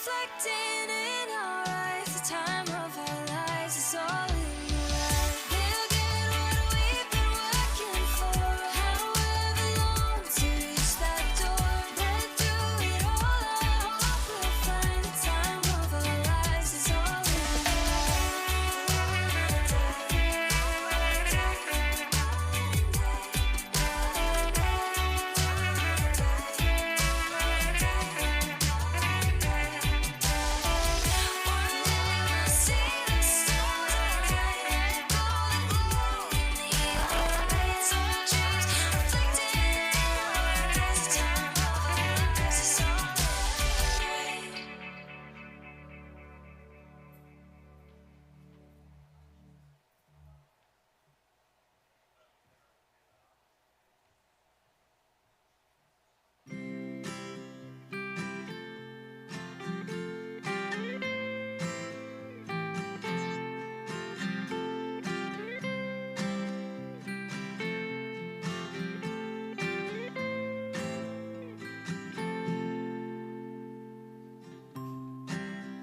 reflecting in our eyes. The time of our lives is all in the light. We'll get what we've been working for. However long to reach that door. Then through it all, I hope we'll find the time of our lives is all in the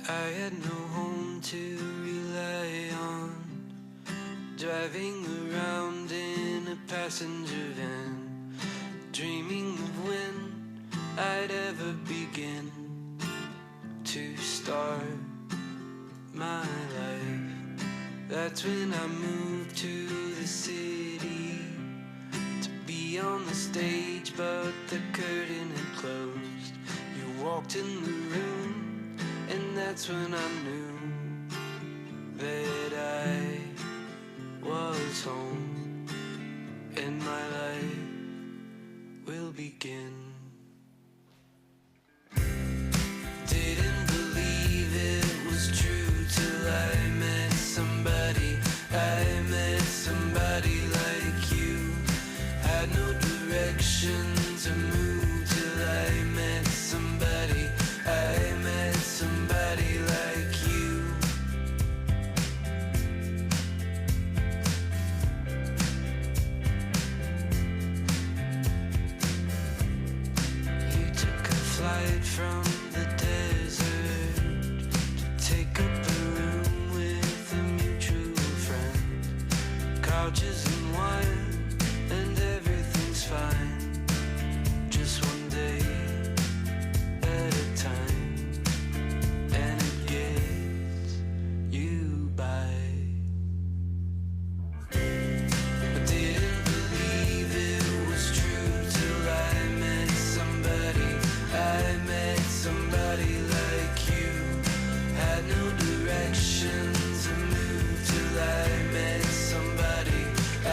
I had no home to rely on, driving around in a passenger van, dreaming of when I'd ever begin to start my life. That's when I moved to the city to be on the stage, but the curtain had closed. You walked in the room, and that's when I knew that I was home, and my life will begin. Didn't believe it was true till I met somebody. I met somebody like you. Had no direction to move till I met somebody. I met somebody like you. You took a flight from the desert to take up a room with a mutual friend. Couches and wine and everything's fine. Just one day at a time, and it gets you by. I didn't believe it was true till I met somebody. I met somebody like you. Had no direction to move till I met somebody. I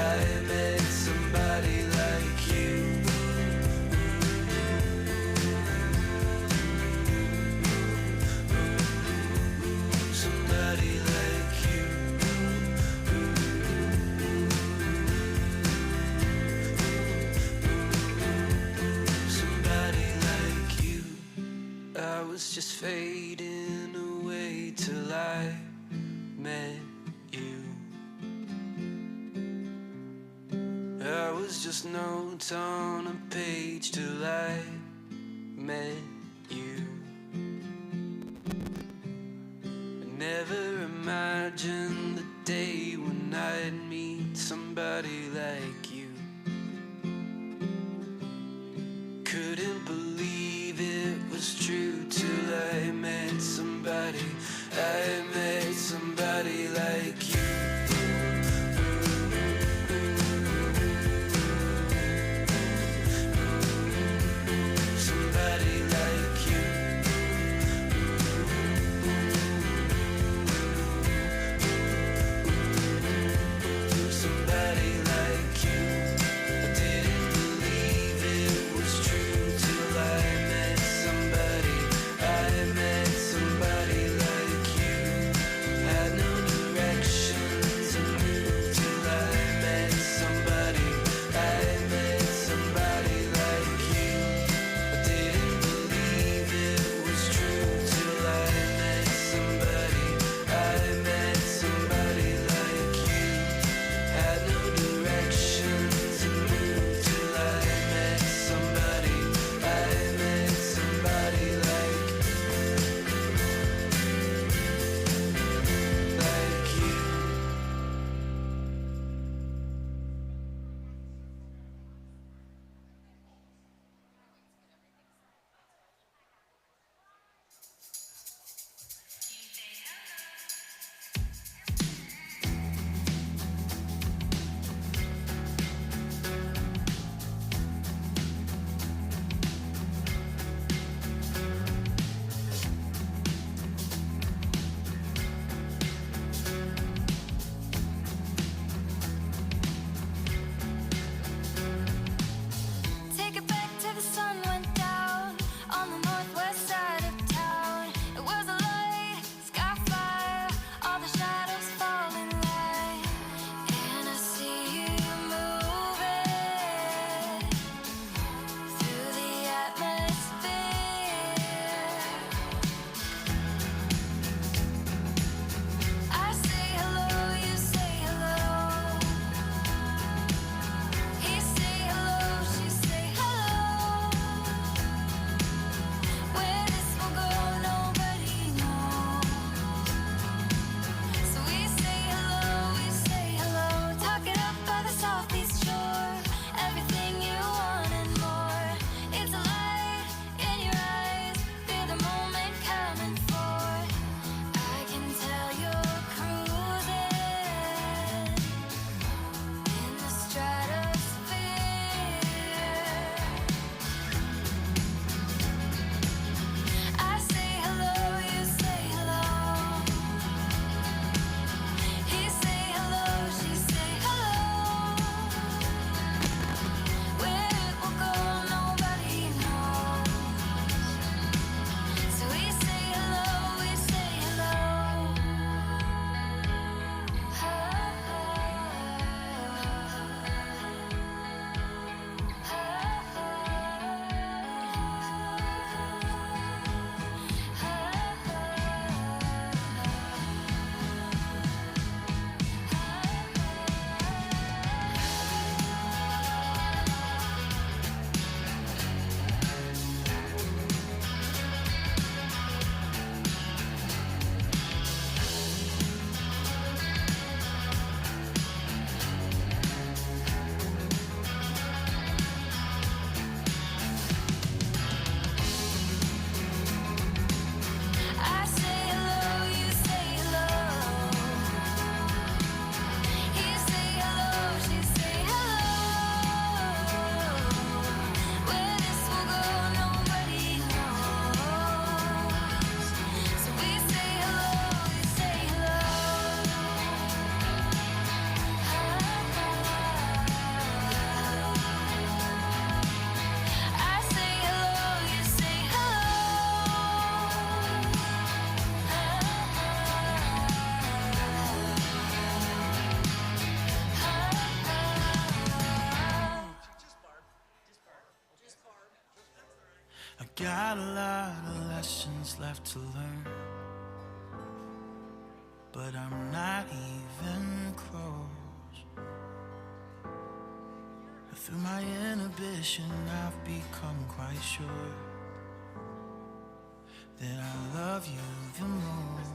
met somebody like you. Somebody like you. Somebody like you. I was just fading away till I met you. I was just notes on a page till I met you. I never imagined the day when I'd meet somebody like you. Couldn't believe it was true till I met somebody. I met somebody like you. Somebody like you. Somebody like you. I didn't believe it was true till I met somebody. I got a lot of lessons left to learn, but I'm not even close. Through my inhibition, I've become quite sure that I love you the most.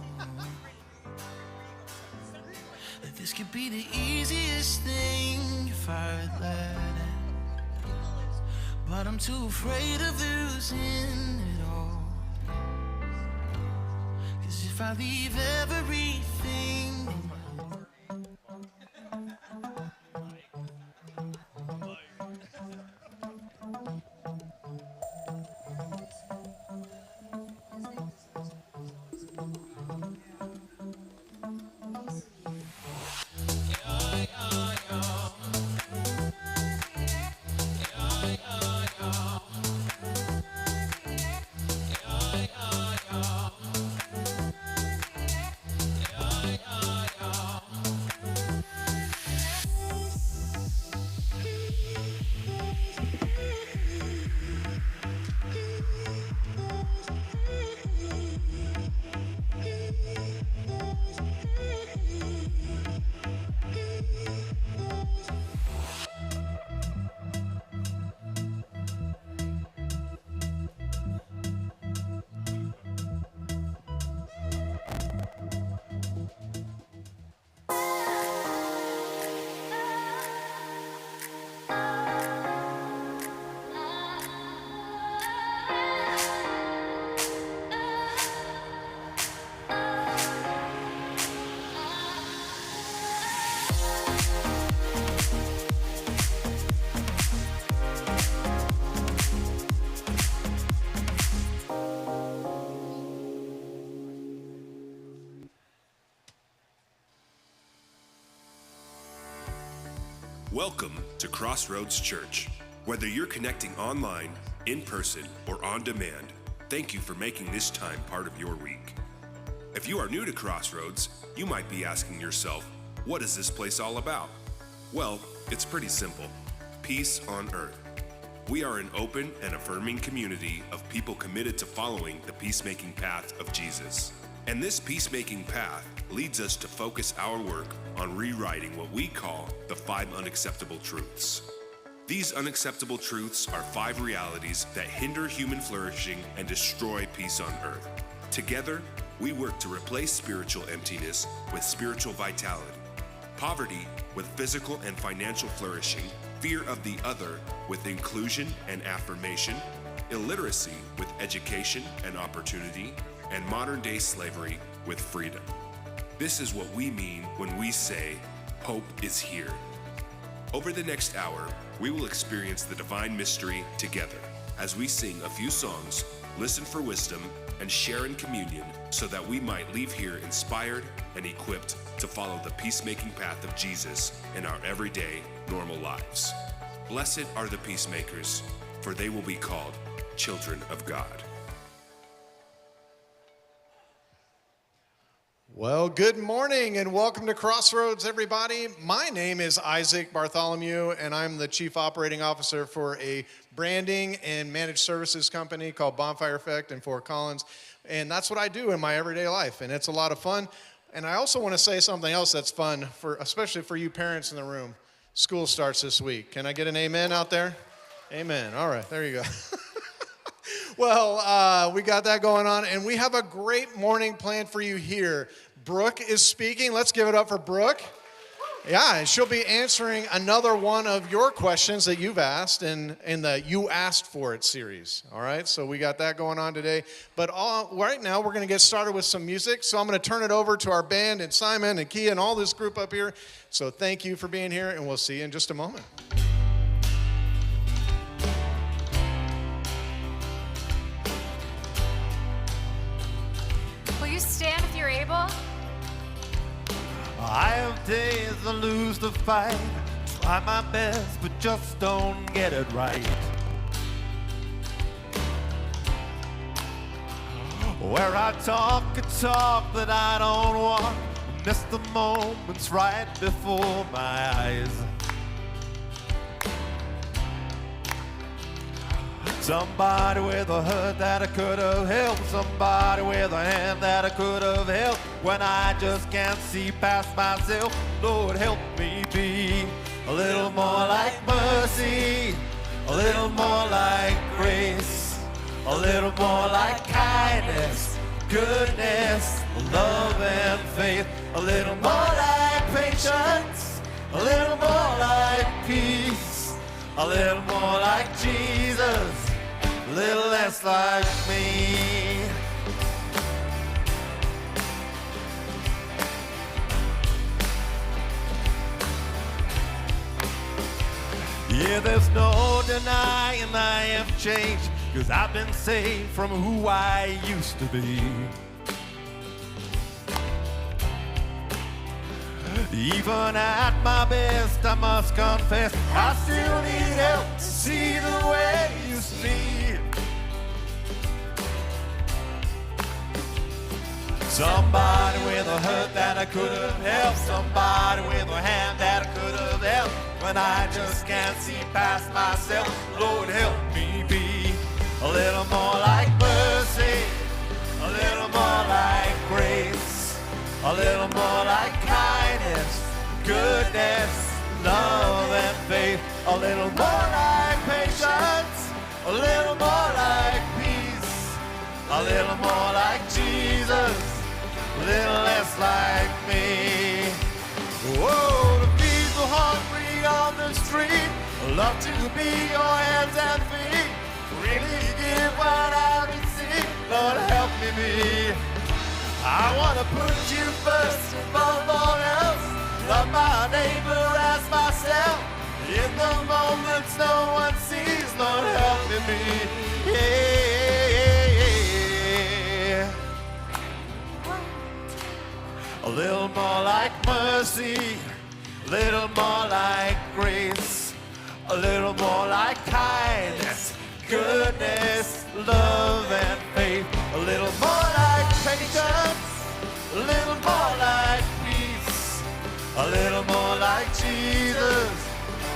That this could be the easiest thing if I'd let it, but I'm too afraid of losing it all. 'Cause if I leave everything, Welcome to Crossroads Church. Whether you're connecting online, in person, or on demand, thank you for making this time part of your week. If you are new to Crossroads, you might be asking yourself, what is this place all about? Well, it's pretty simple. Peace on earth. We are an open and affirming community of people committed to following the peacemaking path of Jesus. And this peacemaking path leads us to focus our work on rewriting what we call the 5 unacceptable truths. These unacceptable truths are 5 realities that hinder human flourishing and destroy peace on earth. Together, we work to replace spiritual emptiness with spiritual vitality, poverty with physical and financial flourishing, fear of the other with inclusion and affirmation, illiteracy with education and opportunity, and modern-day slavery with freedom. This is what we mean when we say, hope is here. Over the next hour, we will experience the divine mystery together as we sing a few songs, listen for wisdom, and share in communion so that we might leave here inspired and equipped to follow the peacemaking path of Jesus in our everyday, normal lives. Blessed are the peacemakers, for they will be called children of God. Well, good morning and welcome to Crossroads, everybody. My name is Isaac Bartholomew, and I'm the Chief Operating Officer for a branding and managed services company called Bonfire Effect in Fort Collins. And that's what I do in my everyday life, and it's a lot of fun. And I also want to say something else that's fun, especially for you parents in the room. School starts this week. Can I get an amen out there? Amen. All right, there you go. Well, we got that going on, and we have a great morning planned for you here. Brooke is speaking. Let's give it up for Brooke. Yeah, and she'll be answering another one of your questions that you've asked in the You Asked For It series. All right, so we got that going on today. But right now, we're going to get started with some music. So I'm going to turn it over to our band and Simon and Kia and all this group up here. So thank you for being here, and we'll see you in just a moment. Will you stand if you're able? I have days I lose the fight, try my best but just don't get it right. Where I talk a talk that I don't want, miss the moments right before my eyes. Somebody with a hurt that I could have helped. Somebody with a hand that I could have helped. When I just can't see past myself, Lord, help me be a little more like mercy, a little more like grace, a little more like kindness, goodness, love and faith, a little more like patience, a little more like peace, a little more like Jesus, a little less like me. Yeah, there's no denying I have changed, 'cause I've been saved from who I used to be. Even at my best, I must confess, I still need help to see the way you see. Somebody with a hurt that I could have helped, somebody with a hand that I could have helped. When I just can't see past myself, Lord, help me be a little more like mercy, a little more like grace, a little more like kindness, goodness, love and faith, a little more like patience, a little more like peace, a little more like Jesus, a little less like me. Whoa, to feed the hungry on the street, love to be your hands and feet, really give what I receive, Lord, help me be. I want to put you first above all else, love my neighbor as myself, in the moments no one sees, Lord, help me be. Yeah. A little more like mercy, a little more like grace, a little more like kindness, goodness, love and faith, a little more like patience, a little more like peace, a little more like Jesus,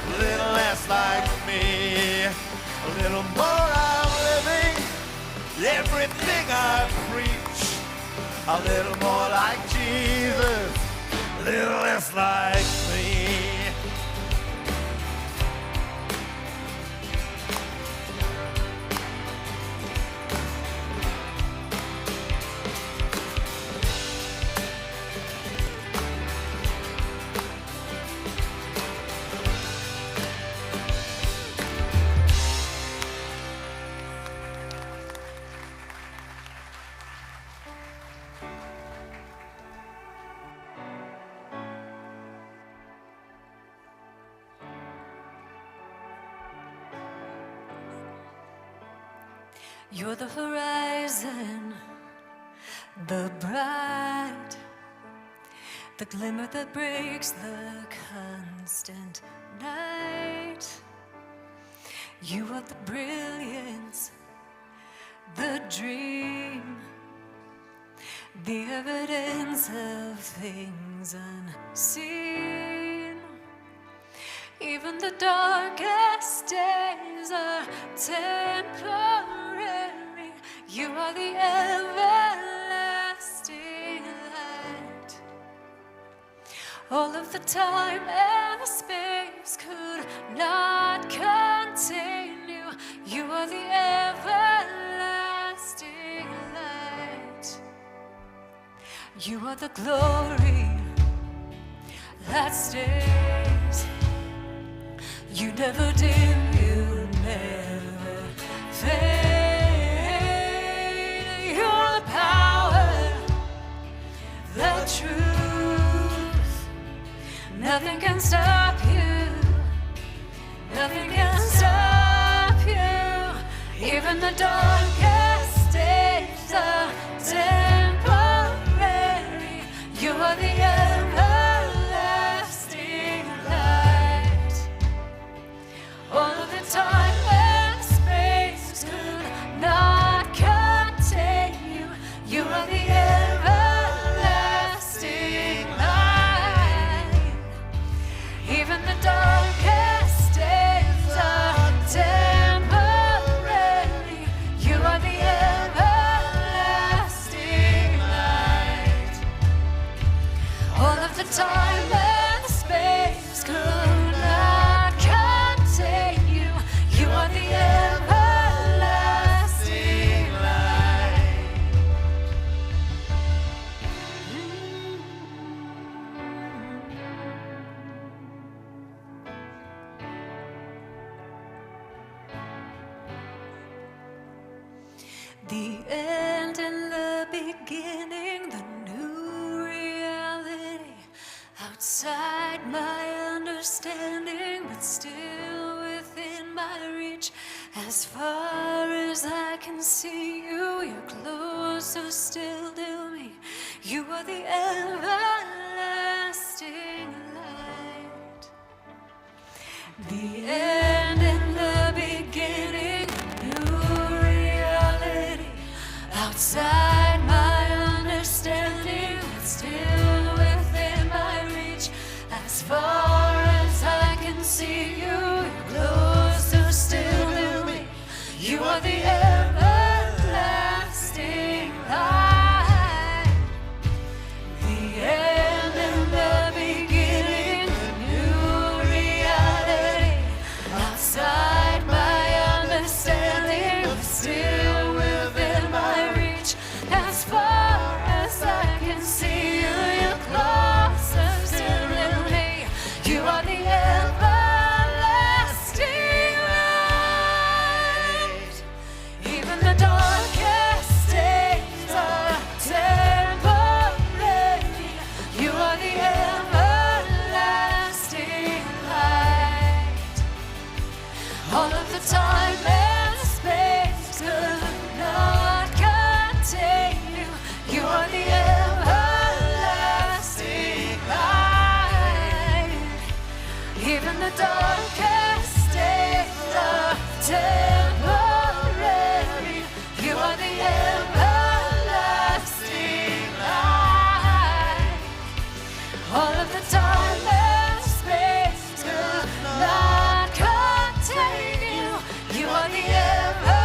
a little less like me, a little more I'm living everything I preach, a little more like Jesus, a little less like me. You're the horizon, the bright, the glimmer that breaks the constant night. You are the brilliance, the dream, the evidence of things unseen. Even the darkest days are temporary. You are the everlasting light. All of the time and the space could not contain you. You are the everlasting light. You are the glory that stays. You never dim, you never fade. You're the power, the truth. Nothing can stop you. Nothing can stop you. Even the darkest days are temporary. You are the everlasting light. All of The end and the beginning, the new reality. Outside my understanding, but still within my reach. As far as I can see you, you're closer still to me. You are the everlasting light. The end and the beginning, new reality. Outside my understanding, but still within my reach. As far as I can see you, you're closer still to me. You are the everlasting light. The end and the beginning, the new reality. Outside my understanding, but still within my reach. As far as I can see you, you're closer still to me. You are the everlasting light. Even the darkest days are temporary. You are the everlasting light. All of the time and space could not contain you. You are the everlasting light. Even the darkest days are temporary. You are the everlasting light. All of the time and space could not contain you. You are the everlasting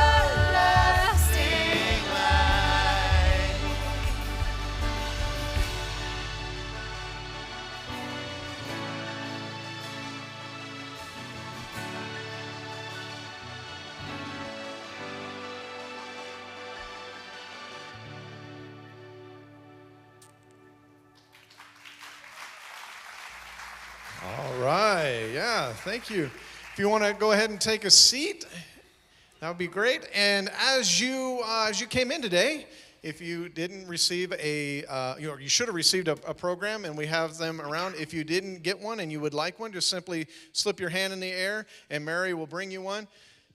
light. All right, yeah, thank you. If you want to go ahead and take a seat, that would be great. And as you came in today, if you didn't receive you should have received a program, and we have them around. If you didn't get one and you would like one, just simply slip your hand in the air, and Mary will bring you one.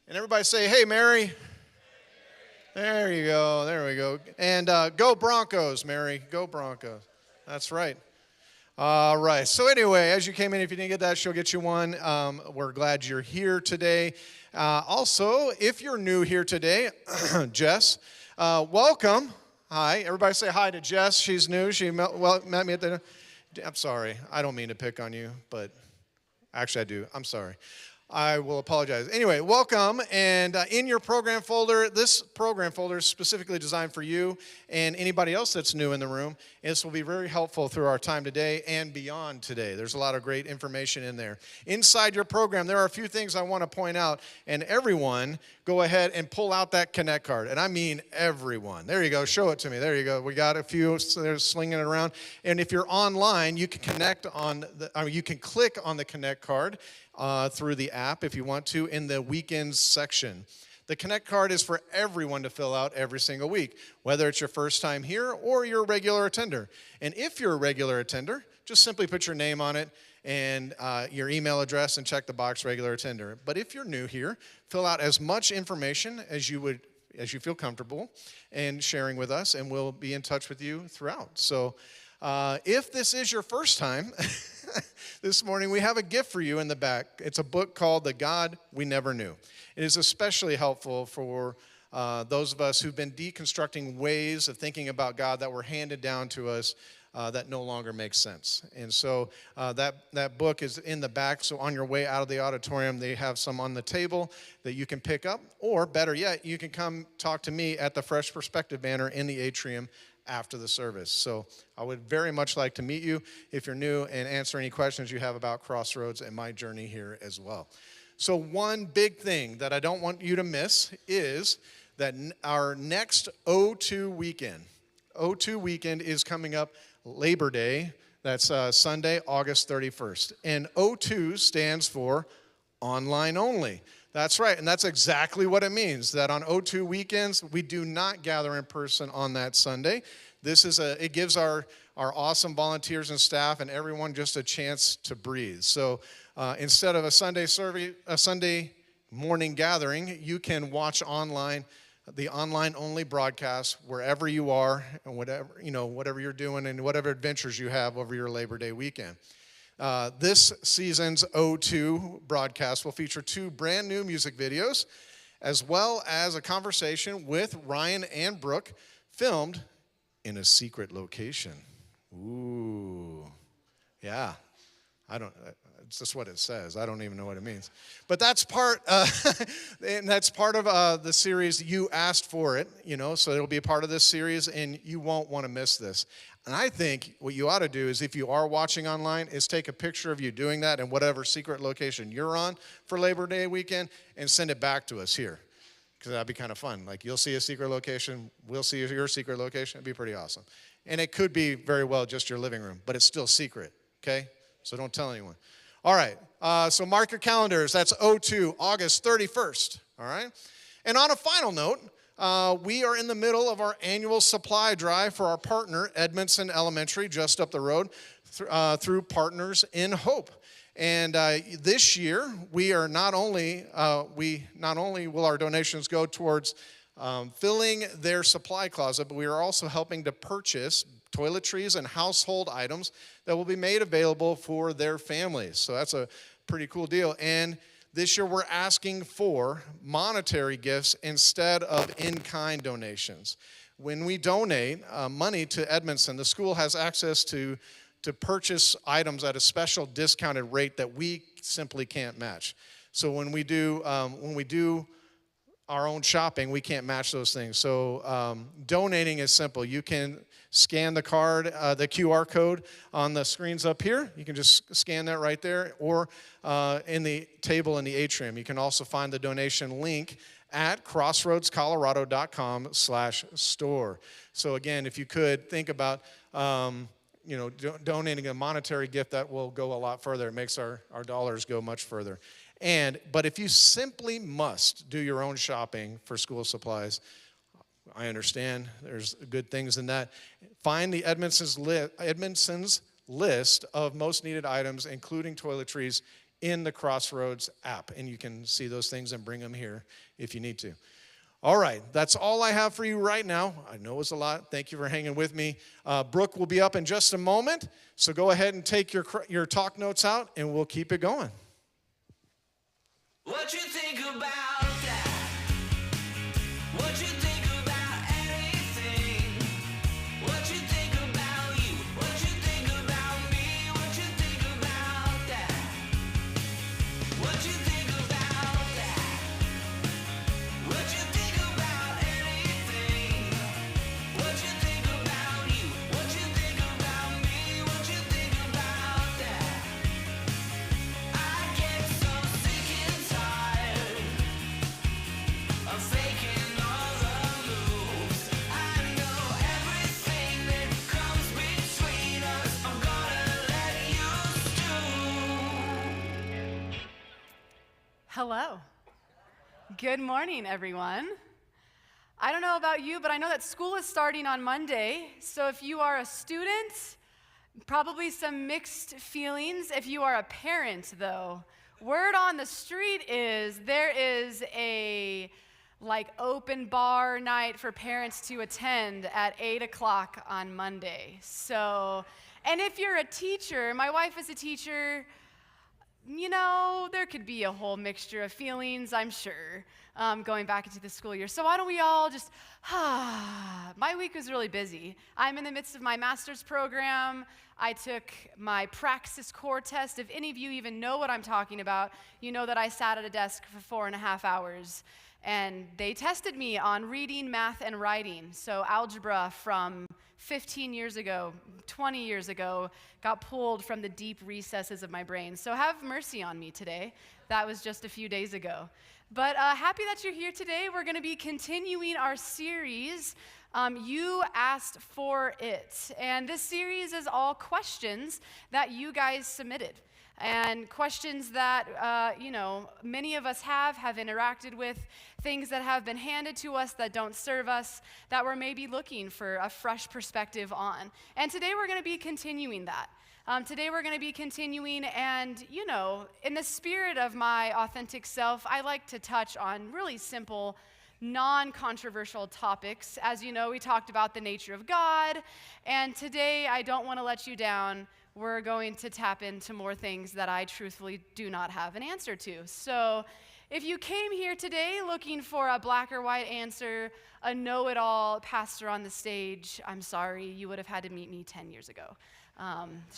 And everybody say, "Hey, Mary." There you go. There we go. And go Broncos, Mary. Go Broncos. That's right. All right. So anyway, as you came in, if you didn't get that, she'll get you one. We're glad you're here today. Also, if you're new here today, Jess, welcome. Hi. Everybody say hi to Jess. She's new. She met me at the... I'm sorry. I don't mean to pick on you, but actually I do. I'm sorry. I will apologize. Anyway, welcome. And in your program folder, this program folder is specifically designed for you and anybody else that's new in the room. And this will be very helpful through our time today and beyond today. There's a lot of great information in there. Inside your program, there are a few things I want to point out. And everyone, go ahead and pull out that Connect card. And I mean everyone. There you go. Show it to me. There you go. We got a few. So they're slinging it around. And if you're online, you can you can click on the Connect card through the app if you want to in the weekends section. The Connect card is for everyone to fill out every single week, whether it's your first time here or you're a regular attender. And if you're a regular attender, just simply put your name on it and your email address and check the box regular attender. But if you're new here, fill out as much information as you feel comfortable in sharing with us, and we'll be in touch with you throughout. So if this is your first time, this morning we have a gift for you in the back. It's a book called The God We Never Knew. It is especially helpful for those of us who've been deconstructing ways of thinking about God that were handed down to us that no longer make sense. And so that book is in the back. So on your way out of the auditorium, they have some on the table that you can pick up. Or better yet, you can come talk to me at the Fresh Perspective banner in the atrium after the service. So I would very much like to meet you if you're new and answer any questions you have about Crossroads and my journey here as well. So one big thing that I don't want you to miss is that our next O2 weekend is coming up Labor Day. That's Sunday, August 31st. And O2 stands for online only. That's right, and that's exactly what it means, that on O2 weekends, we do not gather in person on that Sunday. It gives our awesome volunteers and staff and everyone just a chance to breathe. So instead of a Sunday morning gathering, you can watch the online only broadcast wherever you are and whatever you're doing and whatever adventures you have over your Labor Day weekend. This season's O2 broadcast will feature 2 brand new music videos, as well as a conversation with Ryan and Brooke, filmed in a secret location. Ooh, yeah. It's just what it says. I don't even know what it means. But that's part of the series. You asked for it, so it'll be a part of this series, and you won't want to miss this. And I think what you ought to do is, if you are watching online, is take a picture of you doing that in whatever secret location you're on for Labor Day weekend and send it back to us here, because that'd be kind of fun. Like, you'll see a secret location, we'll see your secret location. It'd be pretty awesome. And it could be very well just your living room, but it's still secret, okay? So don't tell anyone. All right, so mark your calendars. That's O2, August 31st, all right? And on a final note, we are in the middle of our annual supply drive for our partner, Edmondson Elementary, just up the road, through Partners in Hope. And this year, we not only will our donations go towards filling their supply closet, but we are also helping to purchase toiletries and household items that will be made available for their families. So that's a pretty cool deal. And this year we're asking for monetary gifts instead of in-kind donations. When we donate money to Edmondson, the school has access to purchase items at a special discounted rate that we simply can't match. So when we do our own shopping, we can't match those things. So donating is simple. You can scan the QR code on the screens up here. You can just scan that right there, or in the table in the atrium. You can also find the donation link at crossroadscolorado.com/store. So again, if you could think about donating a monetary gift, that will go a lot further. It makes our dollars go much further. But if you simply must do your own shopping for school supplies, I understand there's good things in that. Find the Edmondson's list of most needed items, including toiletries, in the Crossroads app. And you can see those things and bring them here if you need to. All right, that's all I have for you right now. I know it's a lot. Thank you for hanging with me. Brooke will be up in just a moment, so go ahead and take your talk notes out, and we'll keep it going. What you think about that? What you think about anything? What you think about you? What you think about me? What you think about that? What you think about that? What you think about anything? What you think about you? What you think about me? What you think about that? I get so sick and tired of faking all the moves. I know everything that comes between us. I'm gonna let you stew. Hello. Good morning, everyone. I don't know about you, but I know that school is starting on Monday. So if you are a student, probably some mixed feelings. If you are a parent, though, word on the street is there is a open bar night for parents to attend at 8 o'clock on Monday. So, and if you're a teacher, my wife is a teacher, there could be a whole mixture of feelings, I'm sure, going back into the school year. So why don't we all just, my week was really busy. I'm in the midst of my master's program. I took my Praxis core test. If any of you even know what I'm talking about, you know that I sat at a desk for 4.5 hours. And they tested me on reading, math, and writing. So algebra from 15 years ago, 20 years ago, got pulled from the deep recesses of my brain. So have mercy on me today. That was just a few days ago. But happy that you're here today. We're going to be continuing our series, You Asked for It. And this series is all questions that you guys submitted. and questions that, many of us have interacted with, things that have been handed to us that don't serve us, that we're maybe looking for a fresh perspective on. And today we're going to be continuing that. Today we're going to be continuing, and, in the spirit of my authentic self, I like to touch on really simple, non-controversial topics. As you know, we talked about the nature of God, and today I don't want to let you down. We're going to tap into more things that I truthfully do not have an answer to. So if you came here today looking for a black or white answer, a know-it-all pastor on the stage, I'm sorry, you would have had to meet me 10 years ago.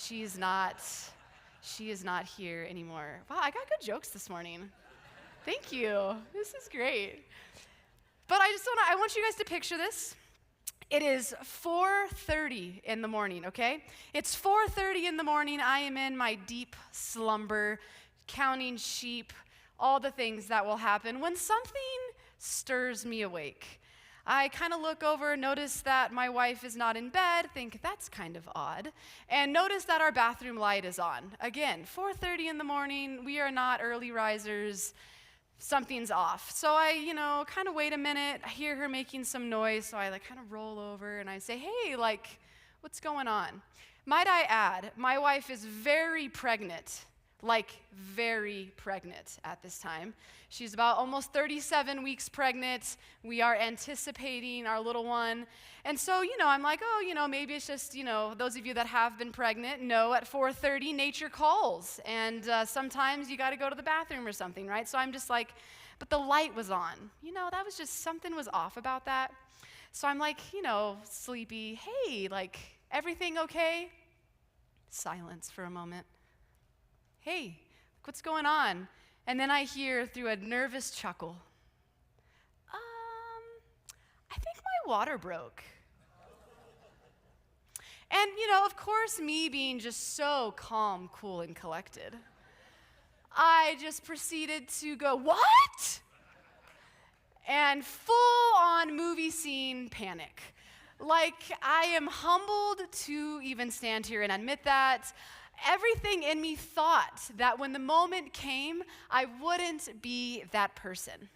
She is not here anymore. Wow, I got good jokes this morning. Thank you. This is great. But I want you guys to picture this. It is 4:30 in the morning, okay? It's 4:30 in the morning. I am in my deep slumber, counting sheep, all the things that will happen when something stirs me awake. I kind of look over, notice that my wife is not in bed, think that's kind of odd, and notice that our bathroom light is on. Again, 4:30 in the morning, we are not early risers. Something's off. So I, kind of wait a minute. I hear her making some noise, so I kind of roll over and I say, hey, what's going on? Might I add, my wife is very pregnant, very pregnant at this time. She's about almost 37 weeks pregnant. We are anticipating our little one. And so, I'm like, maybe it's just, those of you that have been pregnant know at 4:30 nature calls. And sometimes you got to go to the bathroom or something, right? So I'm just like, but the light was on. That was just, something was off about that. So I'm like, sleepy, hey, everything okay? Silence for a moment. Hey, what's going on? And then I hear through a nervous chuckle, I think my water broke. And, of course, me being just so calm, cool, and collected, I just proceeded to go, what? And full-on movie scene panic. I am humbled to even stand here and admit that. Everything in me thought that when the moment came, I wouldn't be that person.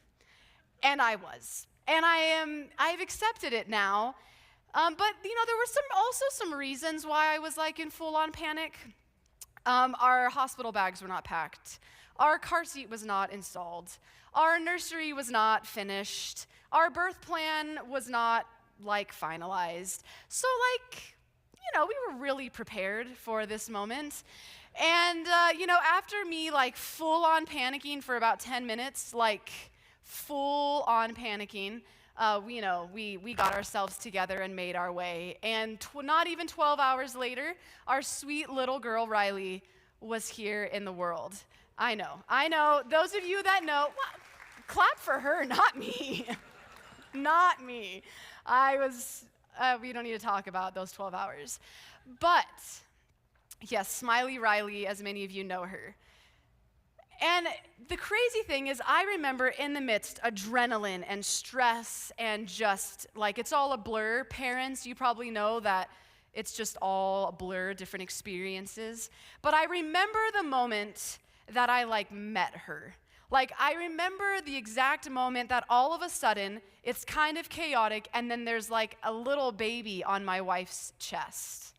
And I was. And I've accepted it now. But, there were also some reasons why I was in full-on panic. Our hospital bags were not packed. Our car seat was not installed. Our nursery was not finished. Our birth plan was not, finalized. So, we were really prepared for this moment. And, after me, full-on panicking for about 10 minutes, full-on panicking, we got ourselves together and made our way. And not even 12 hours later, our sweet little girl, Riley, was here in the world. I know. Those of you that know, well, clap for her, not me. Not me. We don't need to talk about those 12 hours. But, yes, Smiley Riley, as many of you know her. And the crazy thing is, I remember in the midst, adrenaline and stress and just, it's all a blur. Parents, you probably know that it's just all a blur, different experiences. But I remember the moment that I, met her. I remember the exact moment that all of a sudden, it's kind of chaotic, and then there's a little baby on my wife's chest.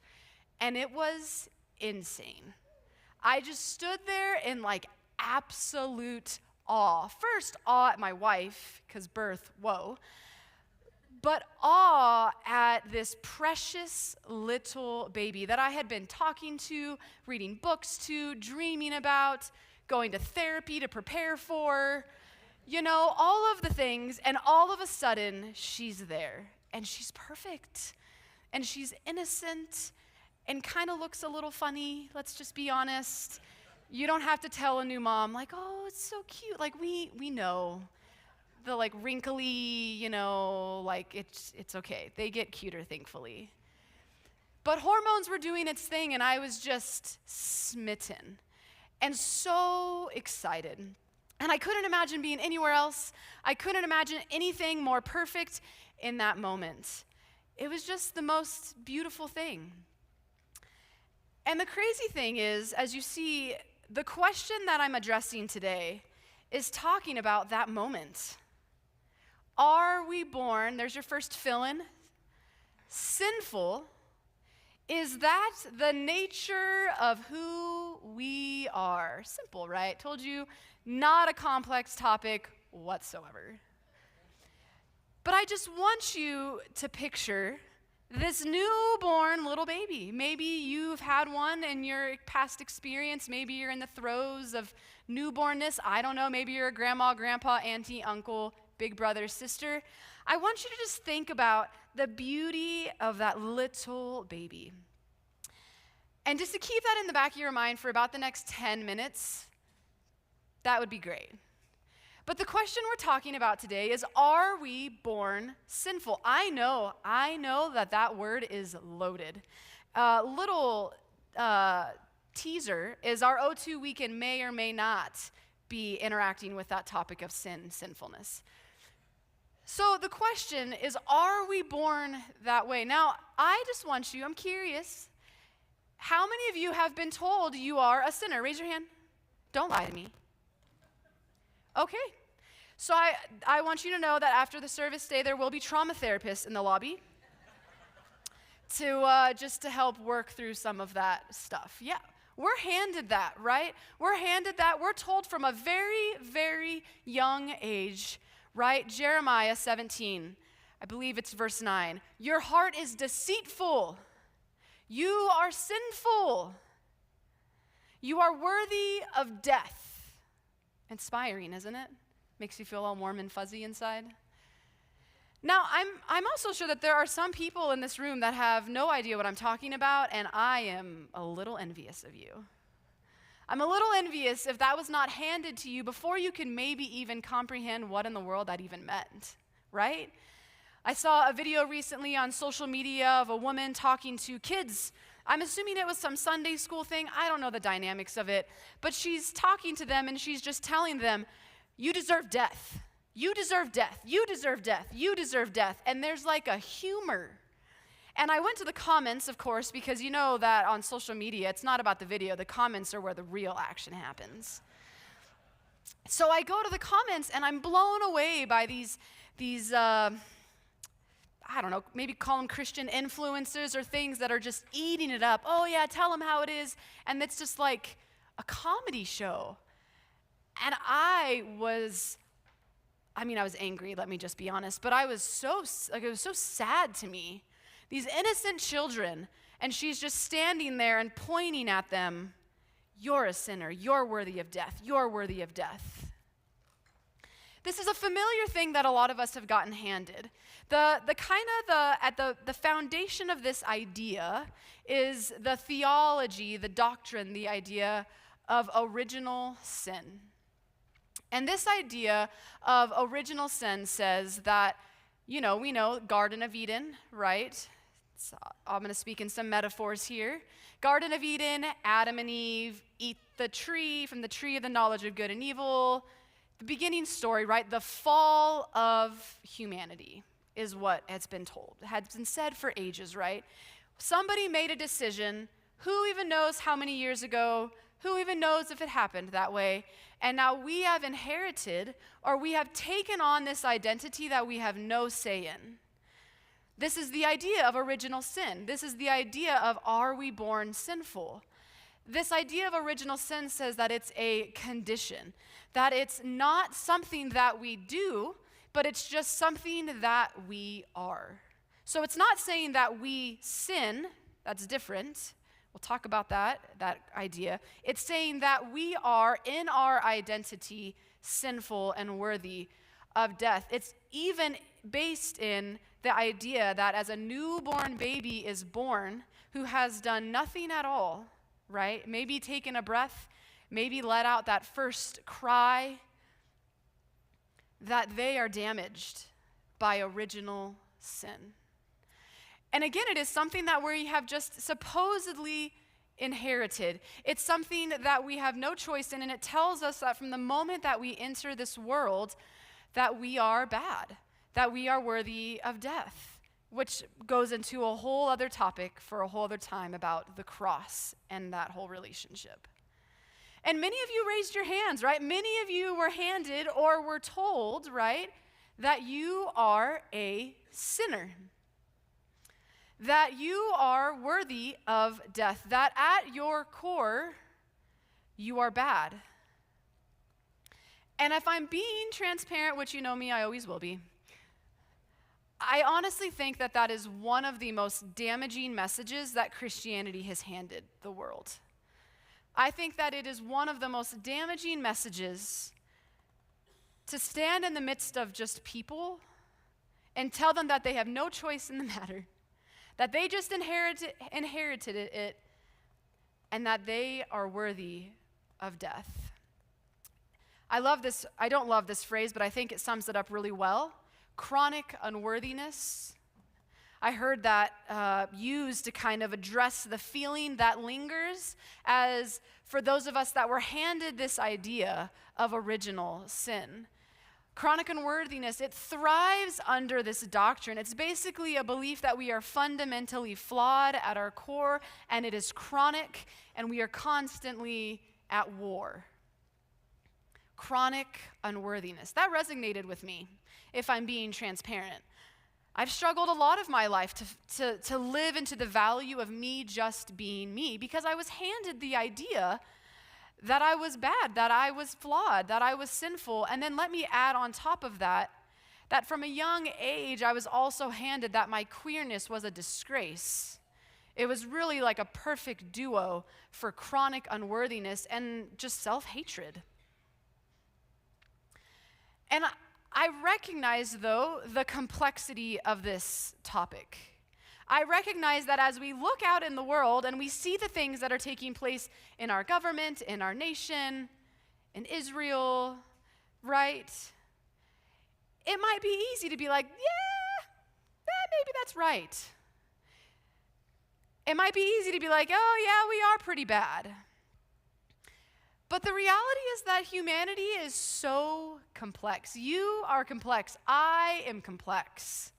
And it was insane. I just stood there in absolute awe. First, awe at my wife, because birth, whoa. But awe at this precious little baby that I had been talking to, reading books to, dreaming about, going to therapy to prepare for, all of the things, and all of a sudden, she's there, and she's perfect, and she's innocent, and kind of looks a little funny, let's just be honest. You don't have to tell a new mom, oh, it's so cute, we know. The, wrinkly, it's okay. They get cuter, thankfully. But hormones were doing its thing, and I was just smitten. And so excited. And I couldn't imagine being anywhere else. I couldn't imagine anything more perfect in that moment. It was just the most beautiful thing. And the crazy thing is, as you see the question that I'm addressing today is talking about that moment. Are we born, there's your first fill-in, sinful? Is that the nature of who we are? Simple, right? Told you, not a complex topic whatsoever. But I just want you to picture this newborn little baby. Maybe you've had one in your past experience. Maybe you're in the throes of newbornness. I don't know. Maybe you're a grandma, grandpa, auntie, uncle, big brother, sister. I want you to just think about the beauty of that little baby. And just to keep that in the back of your mind for about the next 10 minutes, that would be great. But the question we're talking about today is, are we born sinful? I know that word is loaded. Little teaser is our O2 weekend may or may not be interacting with that topic of sinfulness. So the question is, are we born that way? Now, I'm curious, how many of you have been told you are a sinner? Raise your hand. Don't lie to me. Okay. So I want you to know that after the service today, there will be trauma therapists in the lobby just to help work through some of that stuff. Yeah, we're handed that, right? We're handed that. We're told from a very, very young age, right? Jeremiah 17, I believe it's verse 9. Your heart is deceitful. You are sinful. You are worthy of death. Inspiring, isn't it? Makes you feel all warm and fuzzy inside. Now, I'm also sure that there are some people in this room that have no idea what I'm talking about, and I am a little envious of you. I'm a little envious if that was not handed to you before you could maybe even comprehend what in the world that even meant, right? I saw a video recently on social media of a woman talking to kids. I'm assuming it was some Sunday school thing. I don't know the dynamics of it. But she's talking to them and she's just telling them, you deserve death. You deserve death. You deserve death. You deserve death. And there's like a humor. And I went to the comments, of course, because you know that on social media, it's not about the video. The comments are where the real action happens. So I go to the comments and I'm blown away by these I don't know, maybe call them Christian influencers or things that are just eating it up. Oh yeah, tell them how it is. And it's just like a comedy show. And I was angry, let me just be honest, but it was so sad to me. These innocent children, and she's just standing there and pointing at them, you're a sinner, you're worthy of death, you're worthy of death. This is a familiar thing that a lot of us have gotten handed. At the foundation of this idea is the theology, the doctrine, the idea of original sin. And this idea of original sin says that, we know Garden of Eden, right? So I'm going to speak in some metaphors here. Garden of Eden, Adam and Eve eat the tree from the tree of the knowledge of good and evil. The beginning story, right? The fall of humanity is what has been told. It has been said for ages, right? Somebody made a decision. Who even knows how many years ago? Who even knows if it happened that way? And now we have inherited, or we have taken on this identity that we have no say in. This is the idea of original sin. This is the idea of, are we born sinful? This idea of original sin says that it's a condition, that it's not something that we do, but it's just something that we are. So it's not saying that we sin, that's different. We'll talk about that idea. It's saying that we are, in our identity, sinful and worthy of death. It's even based in the idea that as a newborn baby is born who has done nothing at all, right? Maybe taken a breath, maybe let out that first cry, that they are damaged by original sin. And again, it is something that we have just supposedly inherited. It's something that we have no choice in, and it tells us that from the moment that we enter this world, that we are bad, that we are worthy of death, which goes into a whole other topic for a whole other time about the cross and that whole relationship. And many of you raised your hands, right? Many of you were handed or were told, right, that you are a sinner, that you are worthy of death, that at your core, you are bad. And if I'm being transparent, which you know me, I always will be, I honestly think that that is one of the most damaging messages that Christianity has handed the world. I think that it is one of the most damaging messages to stand in the midst of just people and tell them that they have no choice in the matter, that they just inherited it, and that they are worthy of death. I love this. I don't love this phrase, but I think it sums it up really well. Chronic unworthiness. I heard that used to kind of address the feeling that lingers as for those of us that were handed this idea of original sin. Chronic unworthiness, it thrives under this doctrine. It's basically a belief that we are fundamentally flawed at our core, and it is chronic, and we are constantly at war. Chronic unworthiness. That resonated with me, if I'm being transparent. I've struggled a lot of my life to live into the value of me just being me because I was handed the idea that I was bad, that I was flawed, that I was sinful. And then let me add on top of that, that from a young age, I was also handed that my queerness was a disgrace. It was really like a perfect duo for chronic unworthiness and just self-hatred. And I recognize, though, the complexity of this topic. I recognize that as we look out in the world and we see the things that are taking place in our government, in our nation, in Israel, right? It might be easy to be like, maybe that's right. It might be easy to be like, oh yeah, we are pretty bad. But the reality is that humanity is so complex. You are complex. I am complex.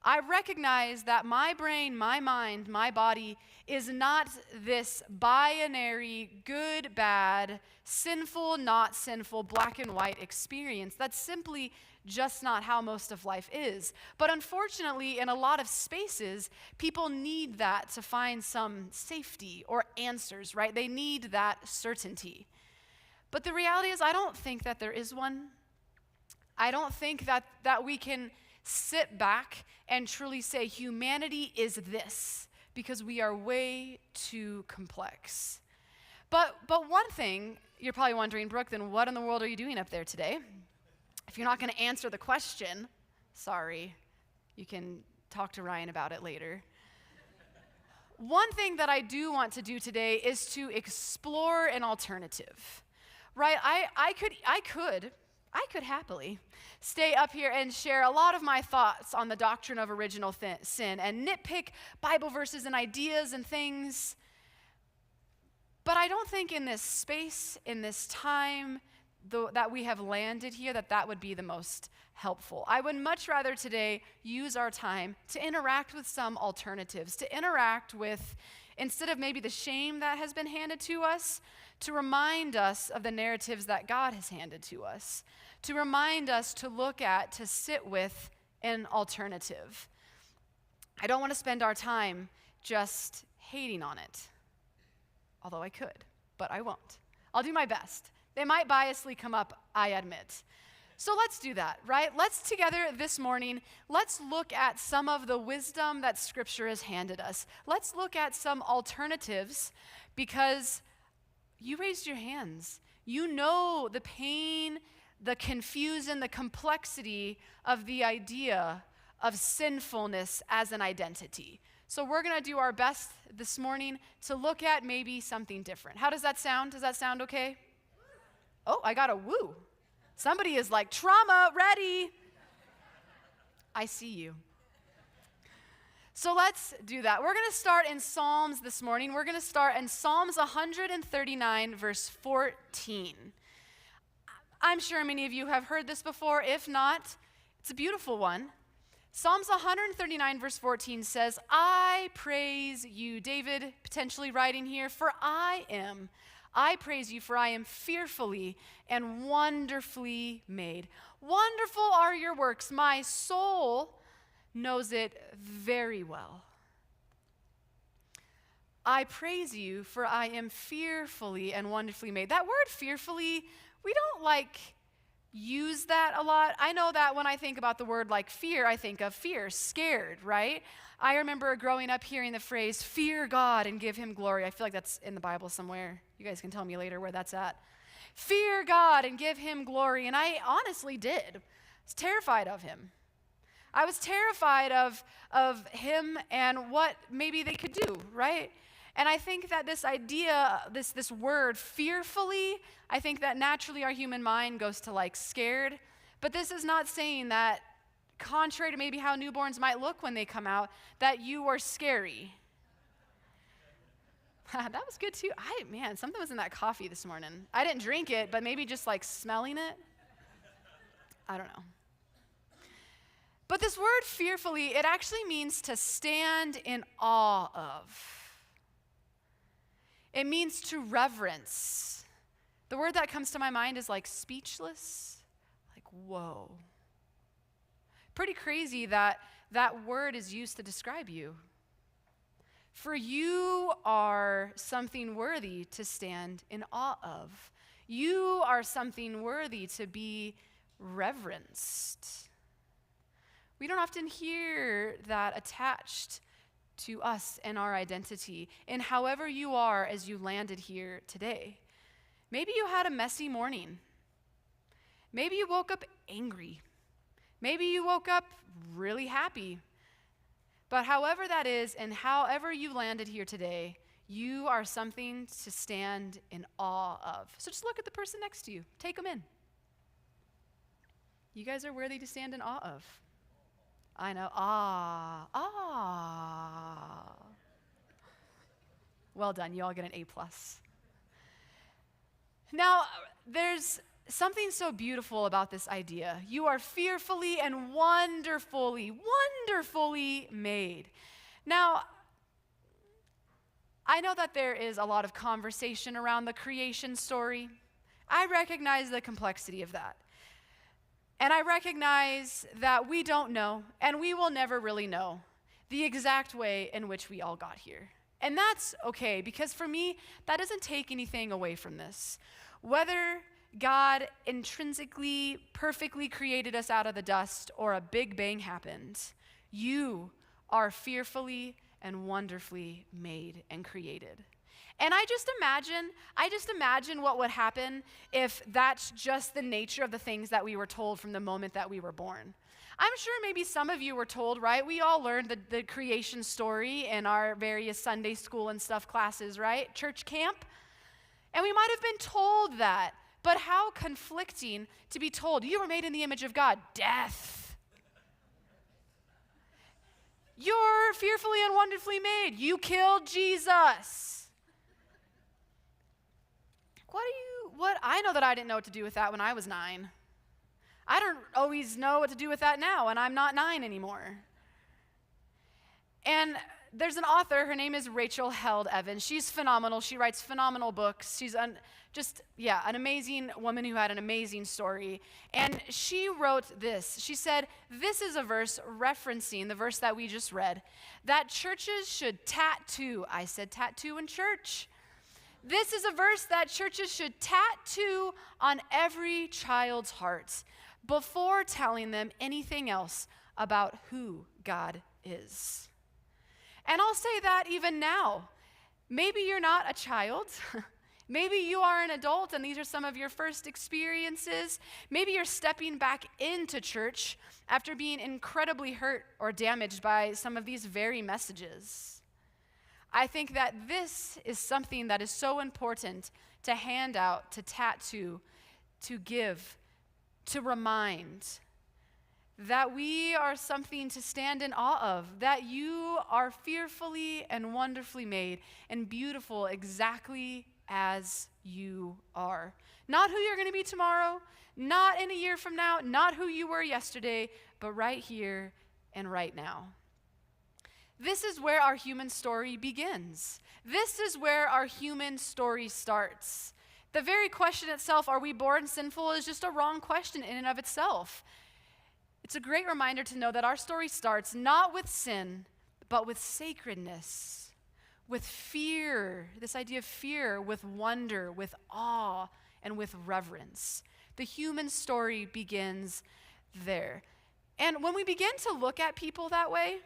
I recognize that my brain, my mind, my body is not this binary, good, bad, sinful, not sinful, black and white experience. That's simply just not how most of life is. But unfortunately, in a lot of spaces, people need that to find some safety or answers, right? They need that certainty. But the reality is, I don't think that there is one. I don't think that we can sit back and truly say humanity is this, because we are way too complex. But one thing, you're probably wondering, Brooke, then what in the world are you doing up there today? If you're not going to answer the question, sorry, you can talk to Ryan about it later. One thing that I do want to do today is to explore an alternative, right? I could happily stay up here and share a lot of my thoughts on the doctrine of original sin and nitpick Bible verses and ideas and things. But I don't think in this space, in this time that we have landed here, that would be the most helpful. I would much rather today use our time to interact with some alternatives, to interact with, instead of maybe the shame that has been handed to us, to remind us of the narratives that God has handed to us, to remind us to look at, to sit with an alternative. I don't want to spend our time just hating on it, although I could, but I won't. I'll do my best. They might biasly come up, I admit. So let's do that, right? Let's together this morning, let's look at some of the wisdom that Scripture has handed us. Let's look at some alternatives, because you raised your hands. You know the pain, the confusion, the complexity of the idea of sinfulness as an identity. So we're going to do our best this morning to look at maybe something different. How does that sound? Does that sound okay? Oh, I got a woo. Somebody is like, trauma, ready. I see you. So let's do that. We're going to start in Psalms this morning. We're going to start in Psalms 139, verse 14. I'm sure many of you have heard this before. If not, it's a beautiful one. Psalms 139, verse 14 says, I praise you, David potentially writing here, for I am I praise you, for I am fearfully and wonderfully made. Wonderful are your works. My soul knows it very well. I praise you, for I am fearfully and wonderfully made. That word fearfully, we don't use that a lot. I know that when I think about the word fear, I think of fear, scared, right? I remember growing up hearing the phrase, fear God and give him glory. I feel like that's in the Bible somewhere. You guys can tell me later where that's at. Fear God and give him glory. And I honestly did. I was terrified of him. I was terrified of him and what maybe they could do, right? And I think that this idea, this word, fearfully, I think that naturally our human mind goes to scared. But this is not saying that, contrary to maybe how newborns might look when they come out, that you are scary. That was good too. Something was in that coffee this morning. I didn't drink it, but maybe just smelling it. I don't know. But this word fearfully, it actually means to stand in awe of. It means to reverence. The word that comes to my mind is speechless, whoa. Pretty crazy that that word is used to describe you. For you are something worthy to stand in awe of. You are something worthy to be reverenced. We don't often hear that attached to us and our identity. And however you are as you landed here today. Maybe you had a messy morning. Maybe you woke up angry. Maybe you woke up really happy. But however that is, and however you landed here today, you are something to stand in awe of. So just look at the person next to you. Take them in. You guys are worthy to stand in awe of. I know. Well done. You all get an A+. Now, there's something so beautiful about this idea. You are fearfully and wonderfully made. Now, I know that there is a lot of conversation around the creation story. I recognize the complexity of that. And I recognize that we don't know, and we will never really know, the exact way in which we all got here. And that's okay, because for me, that doesn't take anything away from this. Whether God intrinsically, perfectly created us out of the dust or a big bang happened, you are fearfully and wonderfully made and created. And I just imagine what would happen if that's just the nature of the things that we were told from the moment that we were born. I'm sure maybe some of you were told, right? We all learned the creation story in our various Sunday school and stuff classes, right? Church camp. And we might have been told that. But how conflicting to be told, you were made in the image of God. Death. You're fearfully and wonderfully made. You killed Jesus. I know that I didn't know what to do with that when I was 9. I don't always know what to do with that now, and I'm not 9 anymore. And there's an author, her name is Rachel Held Evans. She's phenomenal. She writes phenomenal books. She's an amazing woman who had an amazing story. And she wrote this. She said, this is a verse referencing the verse that we just read, that churches should tattoo. I said tattoo in church. This is a verse that churches should tattoo on every child's heart before telling them anything else about who God is. And I'll say that even now. Maybe you're not a child. Maybe you are an adult and these are some of your first experiences. Maybe you're stepping back into church after being incredibly hurt or damaged by some of these very messages. I think that this is something that is so important to hand out, to tattoo, to give, to remind, that we are something to stand in awe of, that you are fearfully and wonderfully made and beautiful exactly as you are. Not who you're going to be tomorrow, not in a year from now, not who you were yesterday, but right here and right now. This is where our human story begins. This is where our human story starts. The very question itself, are we born sinful, is just a wrong question in and of itself. It's a great reminder to know that our story starts not with sin, but with sacredness, with fear, this idea of fear, with wonder, with awe, and with reverence. The human story begins there. And when we begin to look at people that way,